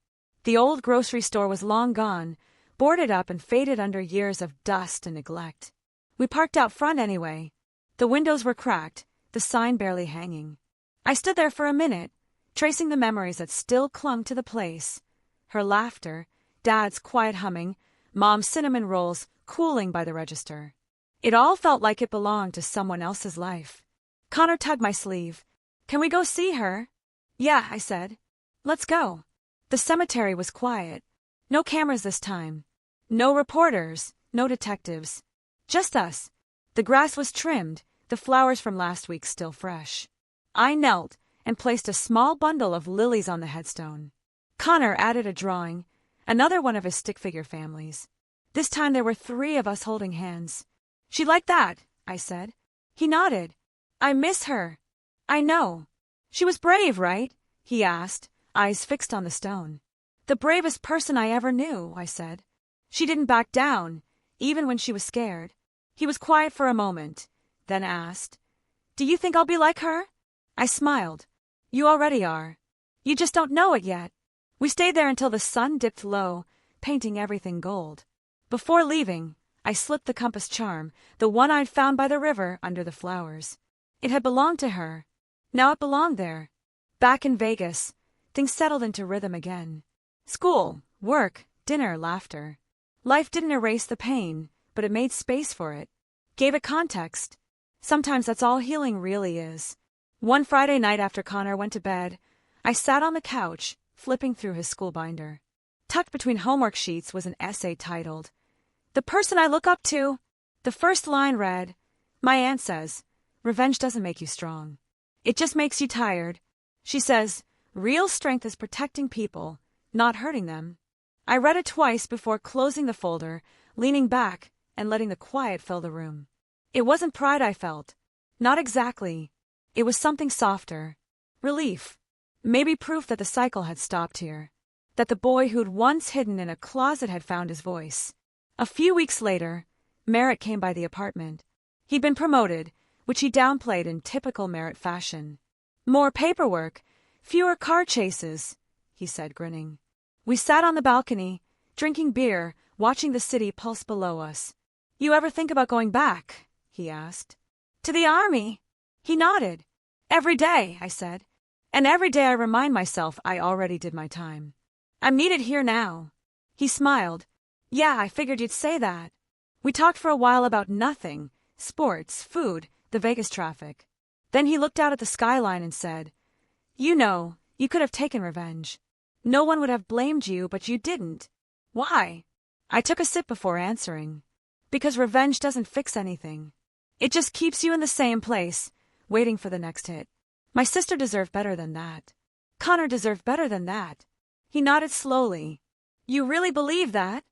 The old grocery store was long gone, boarded up and faded under years of dust and neglect. We parked out front anyway. The windows were cracked, the sign barely hanging. I stood there for a minute, tracing the memories that still clung to the place. Her laughter, Dad's quiet humming, Mom's cinnamon rolls cooling by the register. It all felt like it belonged to someone else's life. Connor tugged my sleeve. Can we go see her? Yeah, I said. Let's go. The cemetery was quiet. No cameras this time. No reporters, no detectives. Just us. The grass was trimmed, the flowers from last week still fresh. I knelt and placed a small bundle of lilies on the headstone. Connor added a drawing, another one of his stick figure families. This time there were 3 of us holding hands. She liked that, I said. He nodded. I miss her. I know. She was brave, right? He asked, eyes fixed on the stone. The bravest person I ever knew, I said. She didn't back down, even when she was scared. He was quiet for a moment, then asked, Do you think I'll be like her? I smiled. You already are. You just don't know it yet. We stayed there until the sun dipped low, painting everything gold. Before leaving, I slipped the compass charm, the one I'd found by the river under the flowers. It had belonged to her. Now it belonged there. Back in Vegas, things settled into rhythm again. School, work, dinner, laughter. Life didn't erase the pain, but it made space for it. Gave it context. Sometimes that's all healing really is. One Friday night after Connor went to bed, I sat on the couch, flipping through his school binder. Tucked between homework sheets was an essay titled, The Person I Look Up To. The first line read, My aunt says, revenge doesn't make you strong. It just makes you tired. She says, real strength is protecting people, not hurting them. I read it twice before closing the folder, leaning back, and letting the quiet fill the room. It wasn't pride I felt. Not exactly. It was something softer. Relief. Maybe proof that the cycle had stopped here. That the boy who'd once hidden in a closet had found his voice. A few weeks later, Merritt came by the apartment. He'd been promoted, which he downplayed in typical Merritt fashion. More paperwork, fewer car chases, he said, grinning. We sat on the balcony, drinking beer, watching the city pulse below us. You ever think about going back? He asked. To the army? He nodded. Every day, I said. And every day I remind myself I already did my time. I'm needed here now. He smiled. Yeah, I figured you'd say that. We talked for a while about nothing, sports, food, the Vegas traffic. Then he looked out at the skyline and said, You know, you could have taken revenge. No one would have blamed you, but you didn't. Why? I took a sip before answering. Because revenge doesn't fix anything. It just keeps you in the same place, waiting for the next hit. My sister deserved better than that. Connor deserved better than that. He nodded slowly. You really believe that?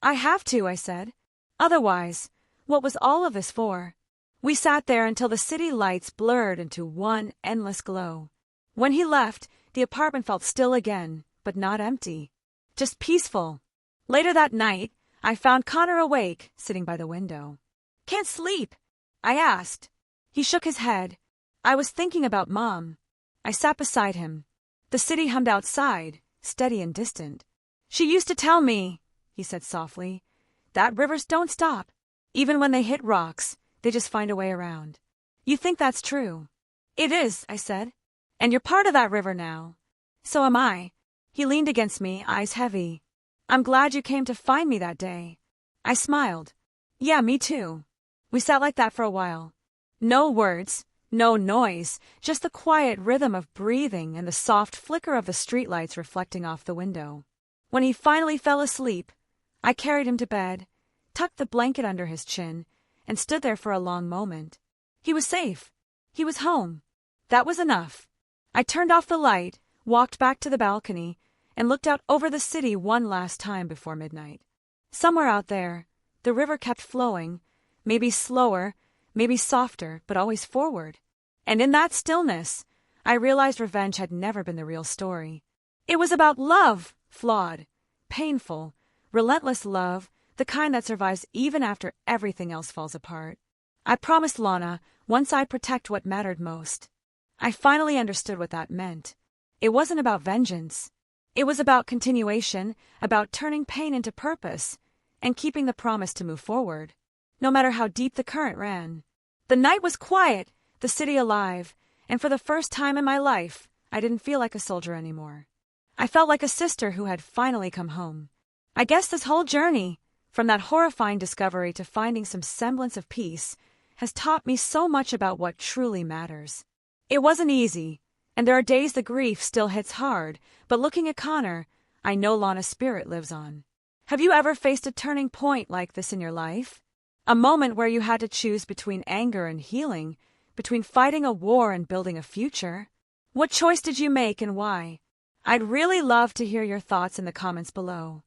I have to, I said. Otherwise, what was all of this for? We sat there until the city lights blurred into one endless glow. When he left, the apartment felt still again, but not empty. Just peaceful. Later that night, I found Connor awake, sitting by the window. Can't sleep? I asked. He shook his head. I was thinking about Mom. I sat beside him. The city hummed outside, steady and distant. She used to tell me, he said softly, that rivers don't stop. Even when they hit rocks, they just find a way around. You think that's true? It is, I said. And you're part of that river now. So am I. He leaned against me, eyes heavy. I'm glad you came to find me that day. I smiled. Yeah, me too. We sat like that for a while. No words, no noise, just the quiet rhythm of breathing and the soft flicker of the streetlights reflecting off the window. When he finally fell asleep, I carried him to bed, tucked the blanket under his chin, and stood there for a long moment. He was safe. He was home. That was enough. I turned off the light, walked back to the balcony, and looked out over the city one last time before midnight. Somewhere out there, the river kept flowing, Maybe slower, maybe softer, but always forward. And in that stillness, I realized revenge had never been the real story. It was about love, flawed, painful, relentless love, the kind that survives even after everything else falls apart. I promised Lana once I'd protect what mattered most. I finally understood what that meant. It wasn't about vengeance. It was about continuation, about turning pain into purpose, and keeping the promise to move forward, no matter how deep the current ran. The night was quiet, the city alive, and for the first time in my life, I didn't feel like a soldier anymore. I felt like a sister who had finally come home. I guess this whole journey, from that horrifying discovery to finding some semblance of peace, has taught me so much about what truly matters. It wasn't easy, and there are days the grief still hits hard, but looking at Connor, I know Lana's spirit lives on. Have you ever faced a turning point like this in your life? A moment where you had to choose between anger and healing, between fighting a war and building a future? What choice did you make and why? I'd really love to hear your thoughts in the comments below.